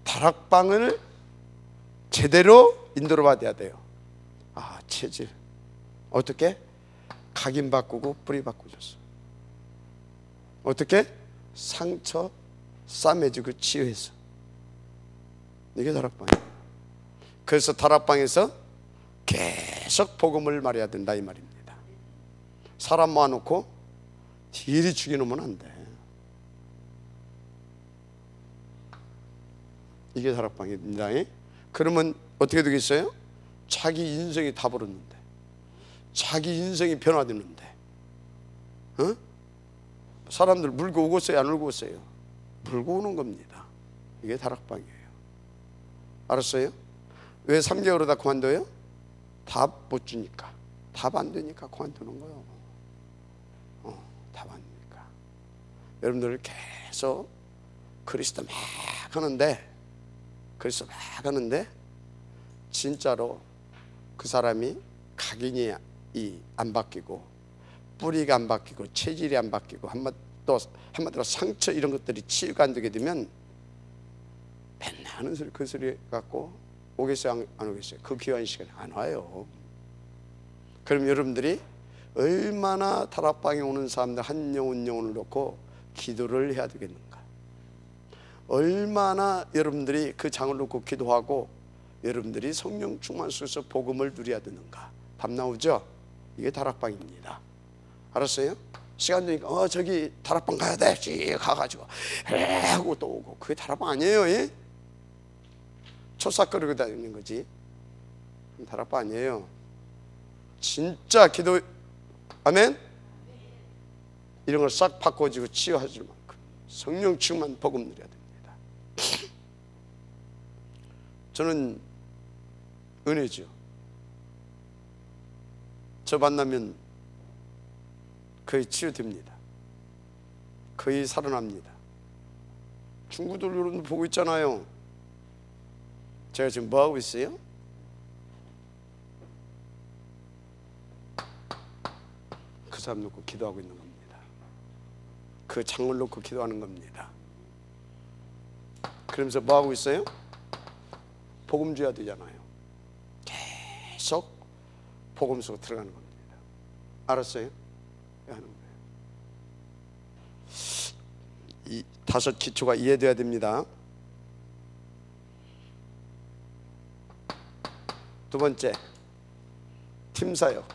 [SPEAKER 1] 다락방을 제대로 인도를 받아야 돼요. 체질 어떻게? 각인 바꾸고 뿌리 바꾸셨어. 어떻게? 상처 싸매주고 치유해서. 이게 다락방이에요. 그래서 다락방에서 계속 복음을 말해야 된다 이 말입니다. 사람 모아놓고 딜이 죽여놓으면 안 돼. 이게 다락방입니다. 그러면 어떻게 되겠어요? 자기 인생이 다 버렸는데, 자기 인생이 변화됐는데, 사람들 물고 오겠어요? 안 물고 오세요? 물고 오는 겁니다. 이게 다락방이에요. 알았어요? 왜 3개월을 다 그만둬요? 답 못 주니까. 답 안 되니까 그만두는 거예요. 답 안 되니까. 여러분들 계속 그리스도 막 하는데, 진짜로 그 사람이 각인이 안 바뀌고, 뿌리가 안 바뀌고, 체질이 안 바뀌고, 한마디로 상처 이런 것들이 치유가 안 되게 되면 맨날 하는 소리, 그 소리 갖고 오겠어요? 안 오겠어요? 그 귀한 시간에 안 와요. 그럼 여러분들이 얼마나 다락방에 오는 사람들 한 영혼을 놓고 기도를 해야 되겠는가? 얼마나 여러분들이 그 장을 놓고 기도하고 여러분들이 성령 충만 속에서 복음을 누려야 되는가? 답 나오죠? 이게 다락방입니다. 알았어요? 시간 되니까 저기 다락방 가야 돼. 씩 가가지고 하고 또 오고. 그게 다락방 아니에요. 예? 초싹거리고 다니는 거지. 다락방 아니에요. 진짜 기도, 아멘? 이런 걸 싹 바꿔주고 치유해줄 만큼 성령 충만 복음 누려야 됩니다. 저는 은혜죠. 저 만나면 거의 치유됩니다. 거의 살아납니다. 친구들 여러분 보고 있잖아요. 제가 지금 뭐 하고 있어요? 그 사람 놓고 기도하고 있는 겁니다. 그 창을 놓고 기도하는 겁니다. 그러면서 뭐 하고 있어요? 복음 줘야 되잖아요. 계속 복음 속으로 들어가는 겁니다. 알았어요? 하는 거예요. 이 5 기초가 이해돼야 됩니다. 두 번째, 팀사역.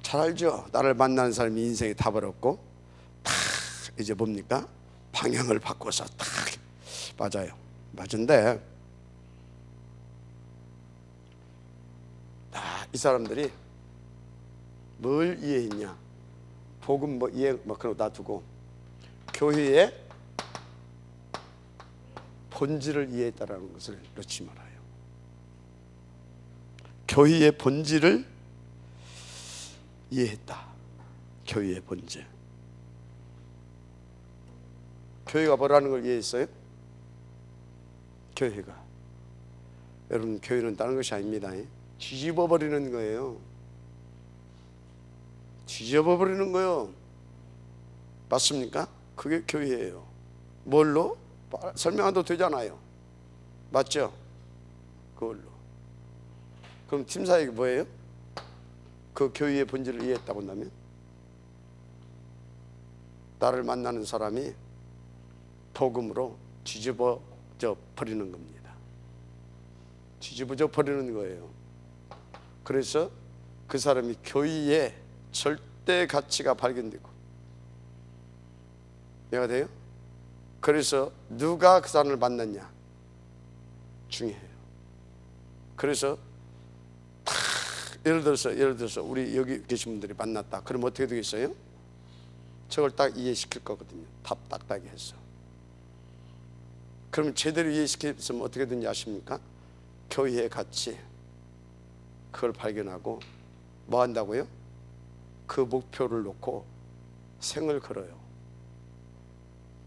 [SPEAKER 1] 잘 알죠? 나를 만나는 사람이 인생이 다 버렸고 탁 이제 뭡니까? 방향을 바꿔서 탁. 맞아요. 맞은데 이 사람들이 뭘 이해했냐? 복음 뭐 이해 뭐 그런 거 놔두고 교회의 본질을 이해했다라는 것을 놓지 말아요. 교회의 본질을 이해했다. 교회의 본질. 교회가 뭐라는 걸 이해했어요? 교회가, 여러분, 교회는 다른 것이 아닙니다. 뒤집어 버리는 거예요. 뒤집어 버리는 거요. 맞습니까? 그게 교회예요. 뭘로? 설명해도 되잖아요. 맞죠? 그걸로. 그럼 팀사역이 뭐예요? 그 교회의 본질을 이해했다고 한다면 나를 만나는 사람이 복음으로 뒤집어져 버리는 겁니다. 뒤집어져 버리는 거예요. 그래서 그 사람이 교회에 절대 절대 가치가 발견되고, 이해가 돼요? 그래서 누가 그 사람을 만났냐 중요해요. 그래서 예를 들어서 우리 여기 계신 분들이 만났다. 그럼 어떻게 되겠어요? 저걸 딱 이해시킬 거거든요. 답 딱딱이 해서. 그럼 제대로 이해시켰으면 어떻게 되는지 아십니까? 교회의 가치, 그걸 발견하고 뭐 한다고요? 그 목표를 놓고 생을 걸어요.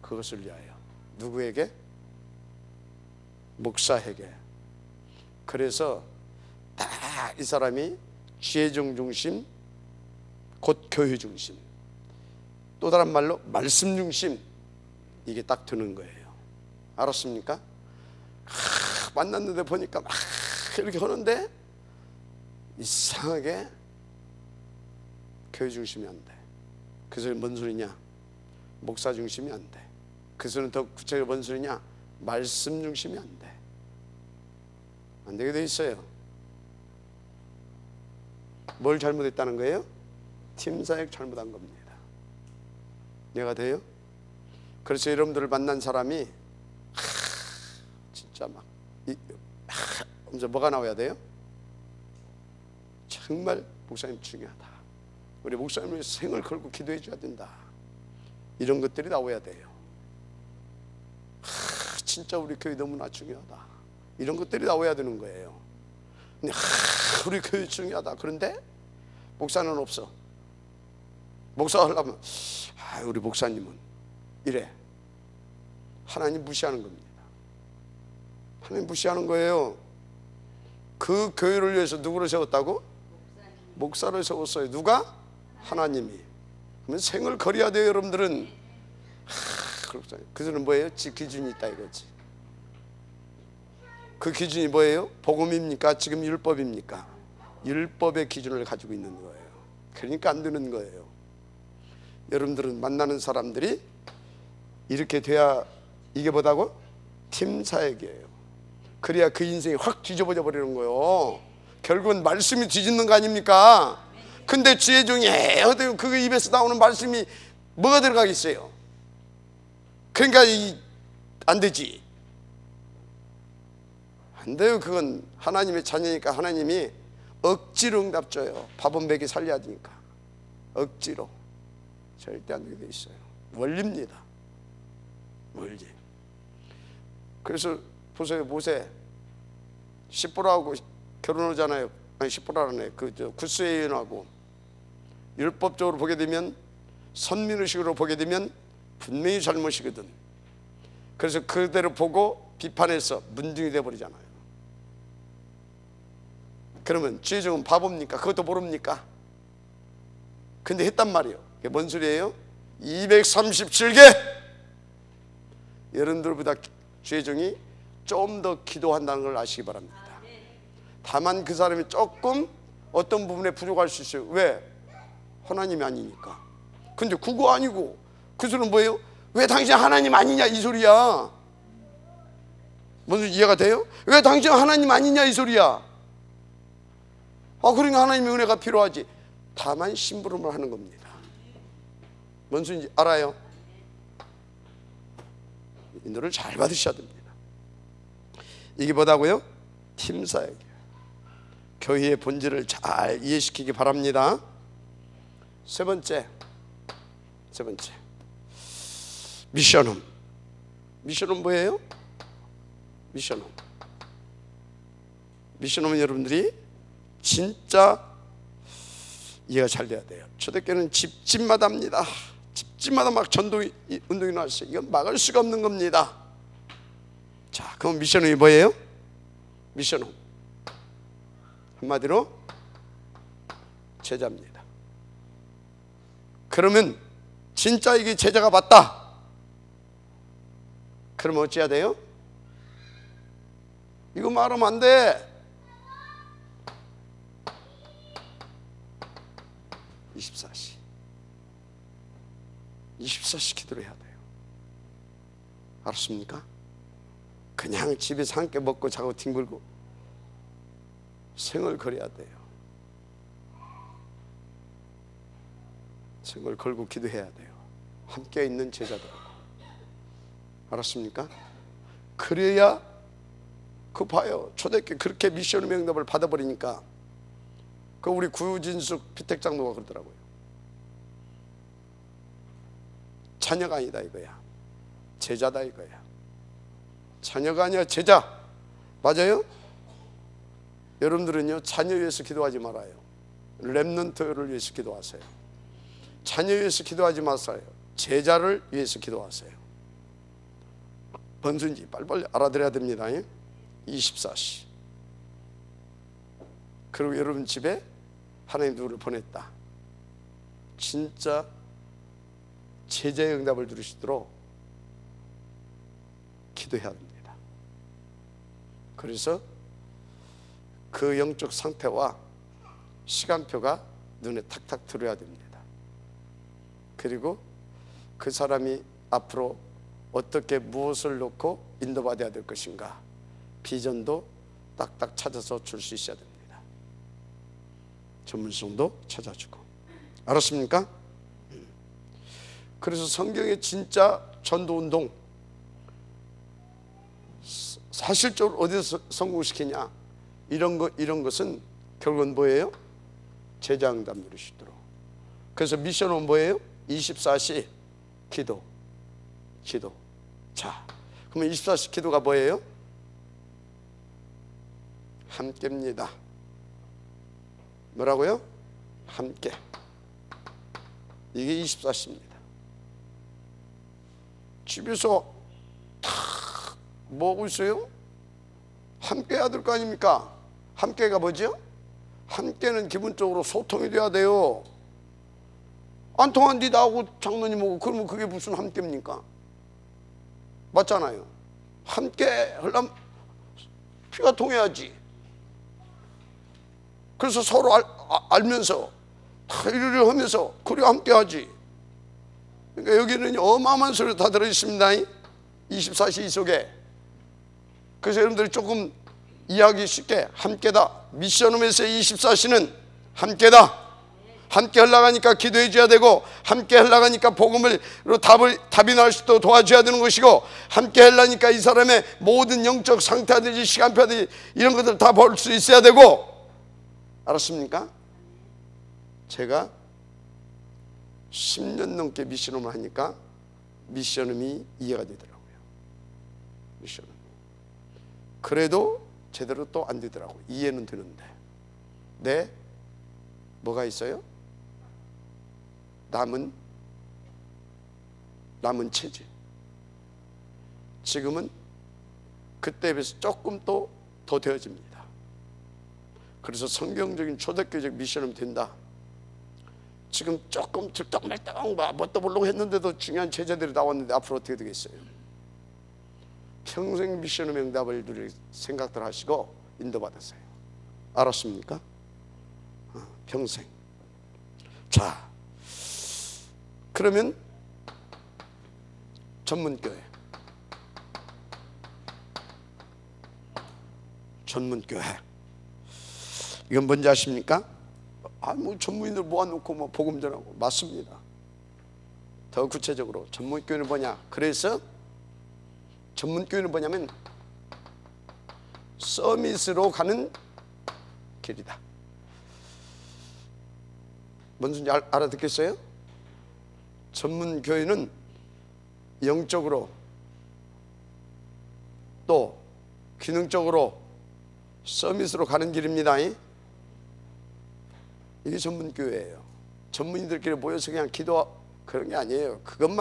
[SPEAKER 1] 그것을 위하여. 누구에게? 목사에게. 그래서 딱 이 사람이 지혜정 중심, 곧 교회 중심, 또 다른 말로 말씀 중심, 이게 딱 드는 거예요. 알았습니까? 만났는데 보니까 막 이렇게 하는데 이상하게 교회 중심이 안 돼. 그 소리 뭔 소리냐? 목사 중심이 안 돼. 그 소리는 더 구체적으로 뭔 소리냐? 말씀 중심이 안 돼. 안 되게 돼 있어요. 뭘 잘못했다는 거예요? 팀사역 잘못한 겁니다. 이해가 돼요? 그래서 여러분들을 만난 사람이 진짜 막 뭐가 나와야 돼요? 정말 목사님 중요하다. 우리 목사님을 생을 걸고 기도해 줘야 된다. 이런 것들이 나와야 돼요. 진짜 우리 교회 너무나 중요하다. 이런 것들이 나와야 되는 거예요. 근데 우리 교회 중요하다. 그런데 목사는 없어. 목사 하려면 우리 목사님은 이래. 하나님 무시하는 겁니다. 하나님 무시하는 거예요. 그 교회를 위해서 누구를 세웠다고? 목사를 세웠어요. 누가? 하나님이. 그러면 생을 거려야 돼요. 여러분들은. 그들은 뭐예요? 기준이 있다 이거지. 그 기준이 뭐예요? 복음입니까? 지금 율법입니까? 율법의 기준을 가지고 있는 거예요. 그러니까 안 되는 거예요. 여러분들은 만나는 사람들이 이렇게 돼야 이게 뭐다고? 팀사역이에요. 그래야 그 인생이 확 뒤집어져 버리는 거예요. 결국은 말씀이 뒤집는 거 아닙니까? 근데 지혜 중에 그 입에서 나오는 말씀이 뭐가 들어가겠어요? 그러니까 안 되지. 안 돼요. 그건 하나님의 자녀니까 하나님이 억지로 응답 줘요. 밥은 먹이 살려야 되니까. 억지로. 절대 안 되게 돼 있어요. 원리입니다. 원리. 그래서 보세요. 모세 시보라하고 결혼하잖아요. 아니 시보라라네. 구스에인하고 율법적으로 보게 되면 선민의식으로 보게 되면 분명히 잘못이거든. 그래서 그대로 보고 비판해서 문둥이 돼버리잖아요. 그러면 지혜정은 바보입니까? 그것도 모릅니까? 근데 했단 말이에요. 그게 뭔 소리예요? 237개! 여러분들보다 지혜정이 좀 더 기도한다는 걸 아시기 바랍니다. 다만 그 사람이 조금 어떤 부분에 부족할 수 있어요. 왜? 하나님이 아니니까. 근데 그거 아니고 그 소리는 뭐예요? 왜 당신 하나님 아니냐 이 소리야. 뭔 소리 이해가 돼요? 왜 당신 하나님 아니냐 이 소리야. 그러니까 하나님의 은혜가 필요하지. 다만 심부름을 하는 겁니다. 뭔 소리인지 알아요? 이 노래를 잘 받으셔야 됩니다. 이게 뭐다고요? 팀사역이에요. 교회의 본질을 잘 이해시키기 바랍니다. 세 번째 미션홈. 미션홈 뭐예요? 미션홈은 여러분들이 진짜 이해가 잘 돼야 돼요. 초대교회는 집집마다 합니다. 집집마다 막 전도 운동이 나왔어요. 이건 막을 수가 없는 겁니다. 자, 그럼 미션홈이 뭐예요? 미션홈 한마디로 제자입니다. 그러면 진짜 이게 제자가 맞다. 그러면 어찌해야 돼요? 이거 말하면 안 돼. 24시 기도를 해야 돼요. 알았습니까? 그냥 집에서 함께 먹고 자고 뒹굴고 생을 걸어야 돼요. 생을 걸고 기도해야 돼요. 함께 있는 제자들. 알았습니까? 그래야 그 봐요. 초대교회 그렇게 미션의 명답을 받아버리니까 그 우리 구진숙 피택장로가 그러더라고요. 자녀가 아니다 이거야. 제자다 이거야. 자녀가 아니야 제자. 맞아요? 여러분들은요 자녀 위해서 기도하지 말아요. 렘넌트를 위해서 기도하세요. 자녀 위해서 기도하지 마세요. 제자를 위해서 기도하세요. 번순지 빨리빨리 알아들어야 됩니다. 24시. 그리고 여러분 집에 하나님 누구를 보냈다. 진짜 제자의 응답을 들으시도록 기도해야 합니다. 그래서 그 영적 상태와 시간표가 눈에 탁탁 들어야 됩니다. 그리고 그 사람이 앞으로 어떻게 무엇을 놓고 인도받아야 될 것인가 비전도 딱딱 찾아서 줄 수 있어야 됩니다. 전문성도 찾아주고. 알았습니까? 그래서 성경의 진짜 전도운동 사실적으로 어디서 성공시키냐 이런 것은 결국은 뭐예요? 제자 응답 누리시도록. 그래서 미션은 뭐예요? 24시 기도. 자, 그러면 24시 기도가 뭐예요? 함께입니다. 뭐라고요? 함께. 이게 24시입니다. 집에서 다 뭐하고 있어요? 함께 해야 될 거 아닙니까? 함께가 뭐죠? 함께는 기본적으로 소통이 돼야 돼요. 안 통한디 나하고 장로님하고 그러면 그게 무슨 함께입니까? 맞잖아요. 함께 하려면 피가 통해야지. 그래서 서로 알면서 다 일을 하면서 그래 함께 하지. 그러니까 여기는 어마어마한 소리 다 들어있습니다. 24시 속에. 그래서 여러분들이 조금 이해하기 쉽게 함께다. 미션홈에서의 24시는 함께다. 함께 하려고 하니까 기도해 줘야 되고, 함께 하려고 하니까 복음으로 답이 나올 수 있도록 도와줘야 되는 것이고, 함께 하려니까 이 사람의 모든 영적 상태든지 시간표든지 이런 것들 다 볼 수 있어야 되고. 알았습니까? 제가 10년 넘게 미션홈을 하니까 미션홈이 이해가 되더라고요. 미션홈. 그래도 제대로 또 안 되더라고요. 이해는 되는데. 네? 뭐가 있어요? 남은 체질. 지금은 그때에 비해서 조금 더 되어집니다. 그래서 성경적인 초대교회적 미션은 된다. 지금 조금 들떡말떡 뭣도 모르고 했는데도 중요한 제자들이 나왔는데 앞으로 어떻게 되겠어요? 평생 미션의 명답을 누릴 생각들 하시고 인도받으세요. 알았습니까? 평생. 자, 그러면 전문교회. 이건 뭔지 아십니까? 뭐 전문인들 모아놓고 뭐 복음 전하고. 맞습니다. 더 구체적으로 전문교회는 뭐냐? 그래서 전문교회는 뭐냐면 서밋으로 가는 길이다. 뭔지 알아듣겠어요? 전문교회는 영적으로 또 기능적으로 서밋으로 가는 길입니다. 이게 전문교회예요. 전문인들끼리 모여서 그냥 기도 그런 게 아니에요. 그건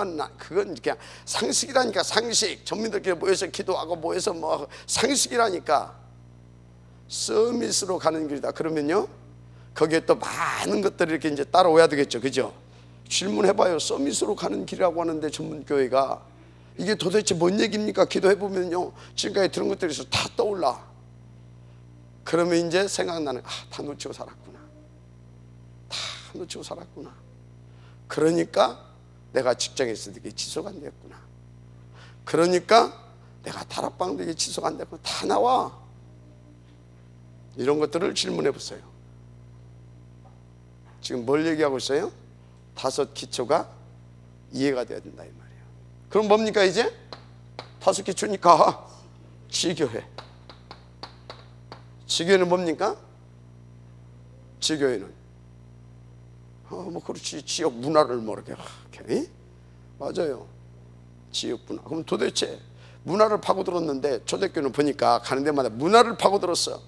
[SPEAKER 1] 그냥 상식이라니까. 상식. 전문인들끼리 모여서 기도하고 모여서 뭐 상식이라니까. 서밋으로 가는 길이다. 그러면요 거기에 또 많은 것들이 이렇게 이제 따라오야 되겠죠. 그죠? 질문해봐요. 서밋으로 가는 길이라고 하는데 전문교회가 이게 도대체 뭔 얘기입니까? 기도해보면요 지금까지 들은 것들에서 다 떠올라. 그러면 이제 생각나는, 다 놓치고 살았구나. 그러니까 내가 직장에서 이게 지속 안 됐구나. 그러니까 내가 다락방도 이게 지속 안 됐구나. 다 나와. 이런 것들을 질문해 보세요. 지금 뭘 얘기하고 있어요? 5 기초가 이해가 돼야 된다 이 말이에요. 그럼 뭡니까 이제? 5 기초니까 지교회. 지교회는 뭡니까? 지교회는 뭐 그렇지, 지역 문화를 모르게 맞아요, 지역 문화. 그럼 도대체 문화를 파고들었는데 초대교회는 보니까 가는 데마다 문화를 파고들었어.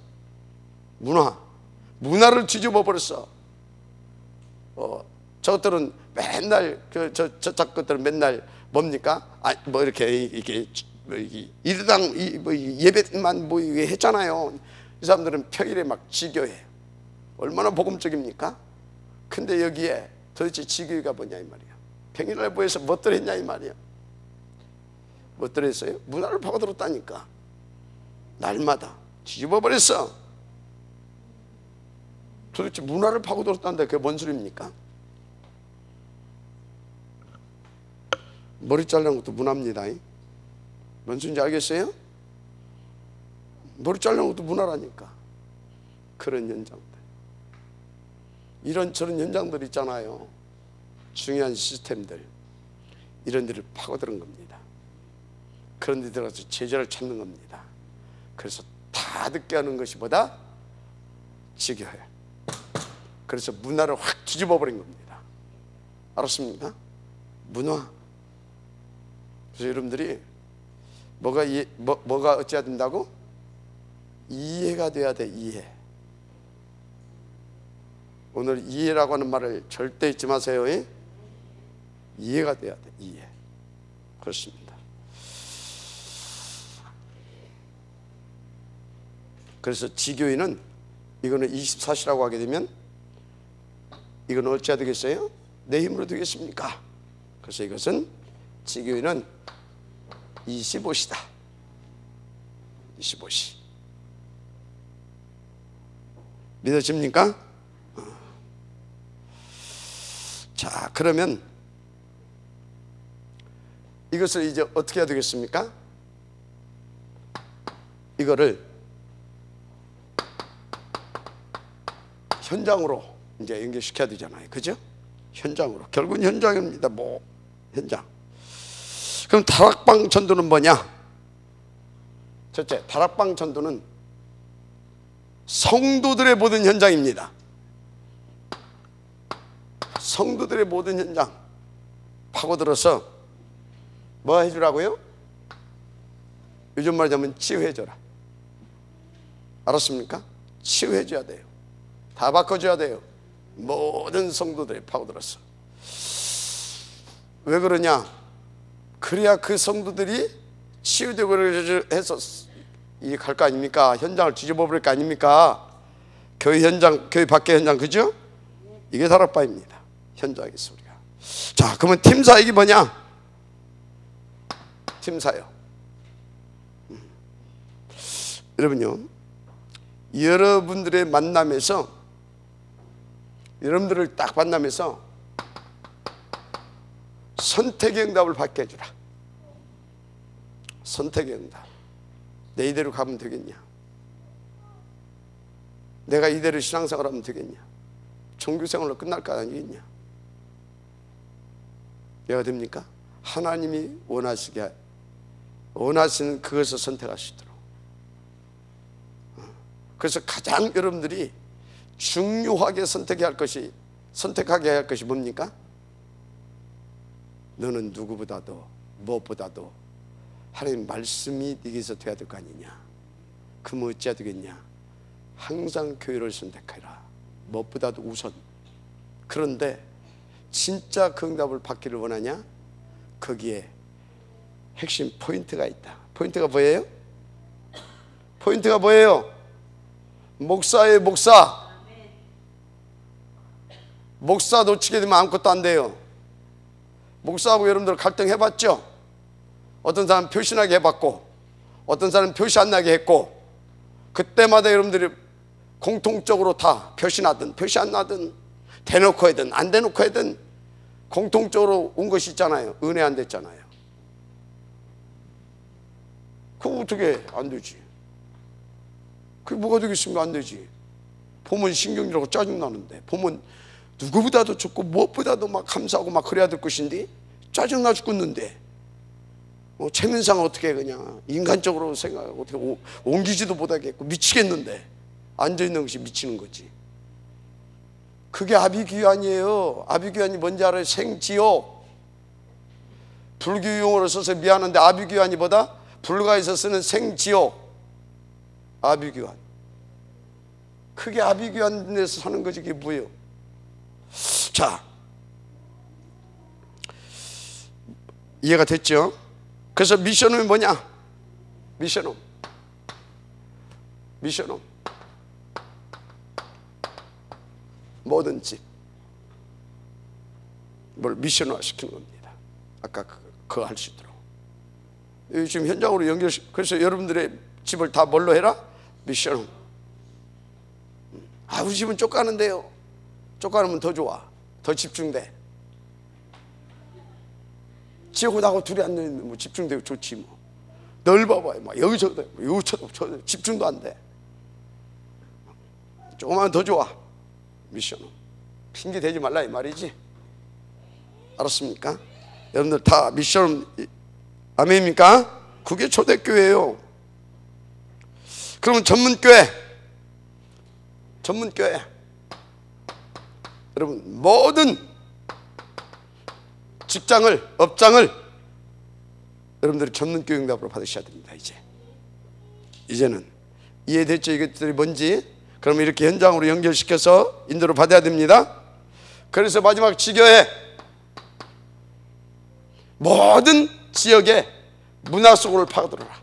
[SPEAKER 1] 문화를 뒤집어 버렸어. 저것들은 맨날 저작 것들은 맨날 뭡니까? 뭐 이렇게 일당 예배만 뭐 했잖아요. 이 사람들은 평일에 막 지교해. 얼마나 복음적입니까? 근데 여기에 도대체 지교회가 뭐냐 이 말이야. 평일날 모여서 뭐들 했냐 이 말이야. 뭐들 했어요? 문화를 파고들었다니까. 날마다 뒤집어 버렸어. 도대체 문화를 파고들었다는데 그게 뭔 소리입니까? 머리 자르는 것도 문화입니다. 뭔 소리인지 알겠어요? 머리 자르는 것도 문화라니까. 그런 현장들, 이런저런 현장들 있잖아요. 중요한 시스템들, 이런 데를 파고드는 겁니다. 그런 데 들어가서 제자를 찾는 겁니다. 그래서 다 듣게 하는 것이 뭐다? 지교회. 그래서 문화를 확 뒤집어 버린 겁니다. 알았습니까? 문화. 그래서 여러분들이 뭐가 어찌해야 된다고? 이해가 돼야 돼. 이해. 오늘 이해라고 하는 말을 절대 잊지 마세요. 이해가 돼야 돼. 이해. 그렇습니다. 그래서 지교회는 이거는 24시라고 하게 되면 이건 어찌해야 되겠어요? 내 힘으로 되겠습니까? 그래서 이것은 지교회는 25시다. 25시. 믿어집니까? 자, 그러면 이것을 이제 어떻게 해야 되겠습니까? 이거를 현장으로 이제 연결시켜야 되잖아요. 그죠? 현장으로. 결국은 현장입니다. 뭐 현장. 그럼 다락방 전도는 뭐냐? 첫째, 다락방 전도는 성도들의 모든 현장입니다. 성도들의 모든 현장 파고들어서 뭐 해주라고요? 요즘 말하자면 치유해줘라. 알았습니까? 치유해줘야 돼요. 다 바꿔줘야 돼요. 모든 성도들이 파고들었어. 왜 그러냐? 그래야 그 성도들이 치유되고 해서 이게 갈 거 아닙니까? 현장을 뒤집어 버릴 거 아닙니까? 교회 현장, 교회 밖의 현장, 그죠? 이게 다락방입니다. 현장에서 우리가. 자, 그러면 팀 사역이 뭐냐? 팀 사역. 여러분요, 여러분들의 만남에서, 여러분들을 딱 만나면서 선택의 응답을 받게 해주라. 선택의 응답. 내 이대로 가면 되겠냐? 내가 이대로 신앙생활하면 되겠냐? 종교생활로 끝날 거 아니겠냐? 내가 됩니까? 하나님이 원하시는 그것을 선택하시도록. 그래서 가장 여러분들이 중요하게 선택하게 할 것이 뭡니까? 너는 누구보다도 무엇보다도 하나님 말씀이 네게서 돼야 될 거 아니냐? 그럼 어찌해야 되겠냐? 항상 교회를 선택해라. 무엇보다도 우선. 그런데 진짜 그 응답을 받기를 원하냐? 거기에 핵심 포인트가 있다. 포인트가 뭐예요? 포인트가 뭐예요? 목사예요. 목사. 목사 놓치게 되면 아무것도 안 돼요. 목사하고 여러분들 갈등해봤죠? 어떤 사람은 표시나게 해봤고 어떤 사람은 표시 안 나게 했고, 그때마다 여러분들이 공통적으로 다 표시나든 표시 안 나든 대놓고 하든 안 대놓고 하든 공통적으로 온 것이 있잖아요. 은혜 안 됐잖아요. 그거 어떻게 안 되지? 그게 뭐가 되겠습니까? 안 되지. 보면 신경질하고 짜증나는데, 보면 누구보다도 좋고 무엇보다도 막 감사하고 막 그래야 될 것인데 짜증나 죽겠는데 최민상 어떻게 그냥 인간적으로 생각하고 어떻게 옮기지도 못하겠고 미치겠는데 앉아있는 것이 미치는 거지. 그게 아비규환이에요. 아비규환이 뭔지 알아요? 생지옥. 불교 용어로 써서 미안한데 아비규환이보다 불가에서 쓰는 생지옥. 아비규환. 그게 아비규환에서 사는 거지. 그게 뭐예요? 자, 이해가 됐죠? 그래서 미션은 뭐냐? 미션은 뭐든지 뭘 미션화 시키는 겁니다. 아까 그거 할 수 있도록. 지금 현장으로 그래서 여러분들의 집을 다 뭘로 해라? 미션화. 우리 집은 쫓가는데요. 쫓가면 더 좋아. 더 집중돼. 지하고 나하고 둘이 앉아있는 뭐 집중되고 좋지 뭐. 넓어봐요. 막 여기 저기 저 집중도 안 돼. 조금만 더 좋아. 미션은 핑계 대지 말라 이 말이지. 알았습니까? 여러분들 다 미션 아멘입니까? 그게 초대교회예요. 그러면 전문교회 여러분 모든 직장을 업장을 여러분들이 전문교회 응답으로 받으셔야 됩니다. 이제는 이해됐죠? 이것들이 뭔지. 그러면 이렇게 현장으로 연결시켜서 인도를 받아야 됩니다. 그래서 마지막 지교회 모든 지역의 문화 속을 파고들어라.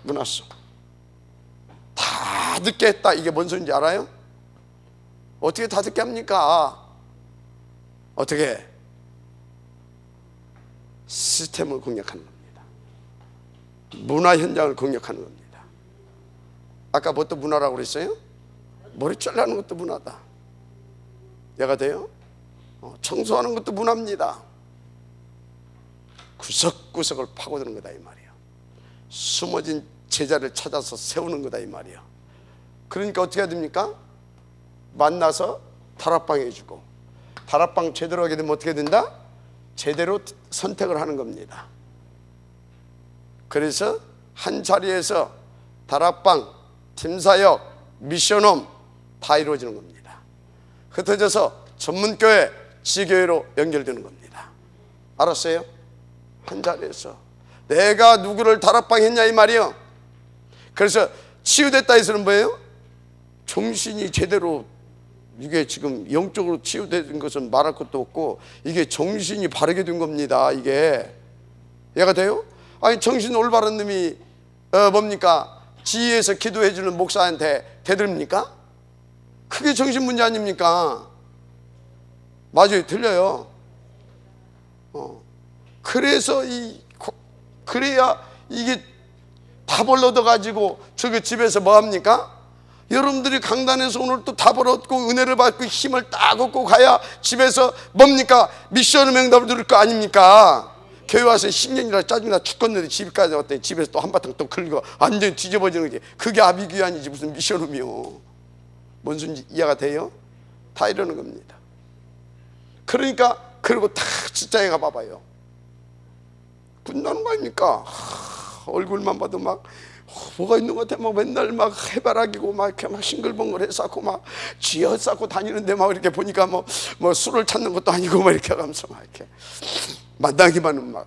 [SPEAKER 1] 문화 속 다 듣게 했다. 이게 뭔 소리인지 알아요? 어떻게 다 듣게 합니까? 어떻게? 시스템을 공략하는 겁니다. 문화 현장을 공략하는 겁니다. 아까 뭣도 문화라고 그랬어요? 머리 잘라는 것도 문화다. 이해가 돼요? 청소하는 것도 문화입니다. 구석구석을 파고드는 거다 이 말이에요. 숨어진 제자를 찾아서 세우는 거다 이 말이에요. 그러니까 어떻게 해야 됩니까? 만나서 다락방 해주고, 다락방 제대로 하게 되면 어떻게 된다? 제대로 선택을 하는 겁니다. 그래서 한 자리에서 다락방, 팀사역, 미션홈 다 이루어지는 겁니다. 흩어져서 전문교회, 지교회로 연결되는 겁니다. 알았어요? 한 자리에서 내가 누구를 다락방 했냐 이 말이요. 그래서 치유됐다 해서는 뭐예요? 정신이 제대로, 이게 지금 영적으로 치유된 것은 말할 것도 없고 이게 정신이 바르게 된 겁니다. 이게 이해가 돼요? 아니 정신 올바른 놈이 뭡니까? 지휘에서 기도해 주는 목사한테 대들입니까? 그게 정신 문제 아닙니까? 맞아요. 틀려요. 그래서 그래야 이게 답을 얻어가지고 저기 집에서 뭐합니까? 여러분들이 강단에서 오늘 또 답을 얻고 은혜를 받고 힘을 딱 얻고 가야 집에서 뭡니까? 미션의 명답을 들을 거 아닙니까? 교회 와서 10년이라 짜증나 죽겠는데 집까지 왔더니 집에서 또 한바탕 또 걸리고 완전히 뒤집어지는 게 그게 아비규환이지 무슨 미션음이요. 뭔 소리인지 이해가 돼요? 다 이러는 겁니다. 그러니까 그리고 다 직장에 가봐봐요. 군나는 거 아닙니까? 얼굴만 봐도 막 뭐가 있는 것 같아. 막 맨날 막 해바라기고 막 이렇게 막 싱글벙글 해싸고 막 쥐어 싸고 다니는데 막 이렇게 보니까 뭐 술을 찾는 것도 아니고 막 이렇게 하면서 막 이렇게 만나기만은 막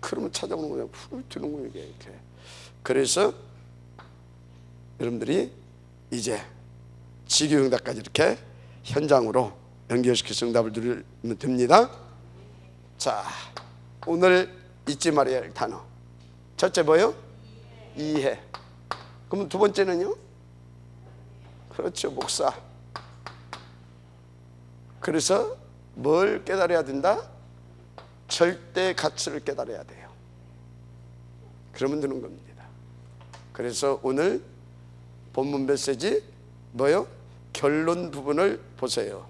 [SPEAKER 1] 그러면 찾아오는 거예요. 푸르 드는 거예요 이렇게. 그래서 여러분들이 이제 지교응답까지 이렇게 현장으로 연결시켜서 응답을 누리면 됩니다. 자, 오늘 잊지 말아야 할 단어 첫째 뭐예요? 이해. 그럼 두 번째는요? 그렇죠, 목사. 그래서 뭘 깨달아야 된다? 절대 가치를 깨달아야 돼요. 그러면 되는 겁니다. 그래서 오늘 본문 메시지 뭐요? 결론 부분을 보세요.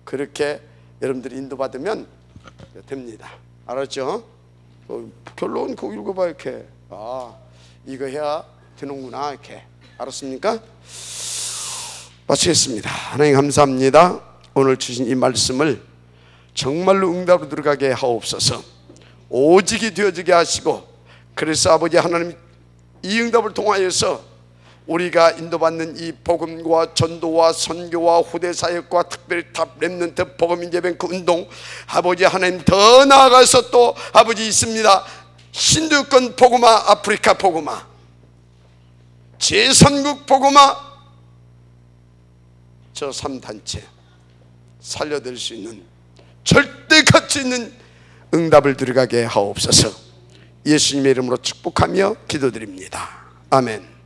[SPEAKER 1] 그렇게 여러분들이 인도받으면 됩니다. 알았죠? 결론 그거 읽어봐 이렇게. 아, 이거 해야 되는구나 이렇게. 알았습니까? 마치겠습니다. 하나님 감사합니다. 오늘 주신 이 말씀을 정말로 응답으로 들어가게 하옵소서. 오직이 되어지게 하시고, 그래서 아버지 하나님, 이 응답을 통하여서 우리가 인도받는 이 복음과 전도와 선교와 후대 사역과 특별히 탑 렘넌트 복음 인재뱅크 운동, 아버지 하나님, 더 나아가서 또 아버지 있습니다. 신두권 복음화, 아프리카 복음화, 제3국 복음화, 저 3단체 살려낼 수 있는 절대 가치 있는 응답을 들어가게 하옵소서. 예수님의 이름으로 축복하며 기도드립니다. 아멘.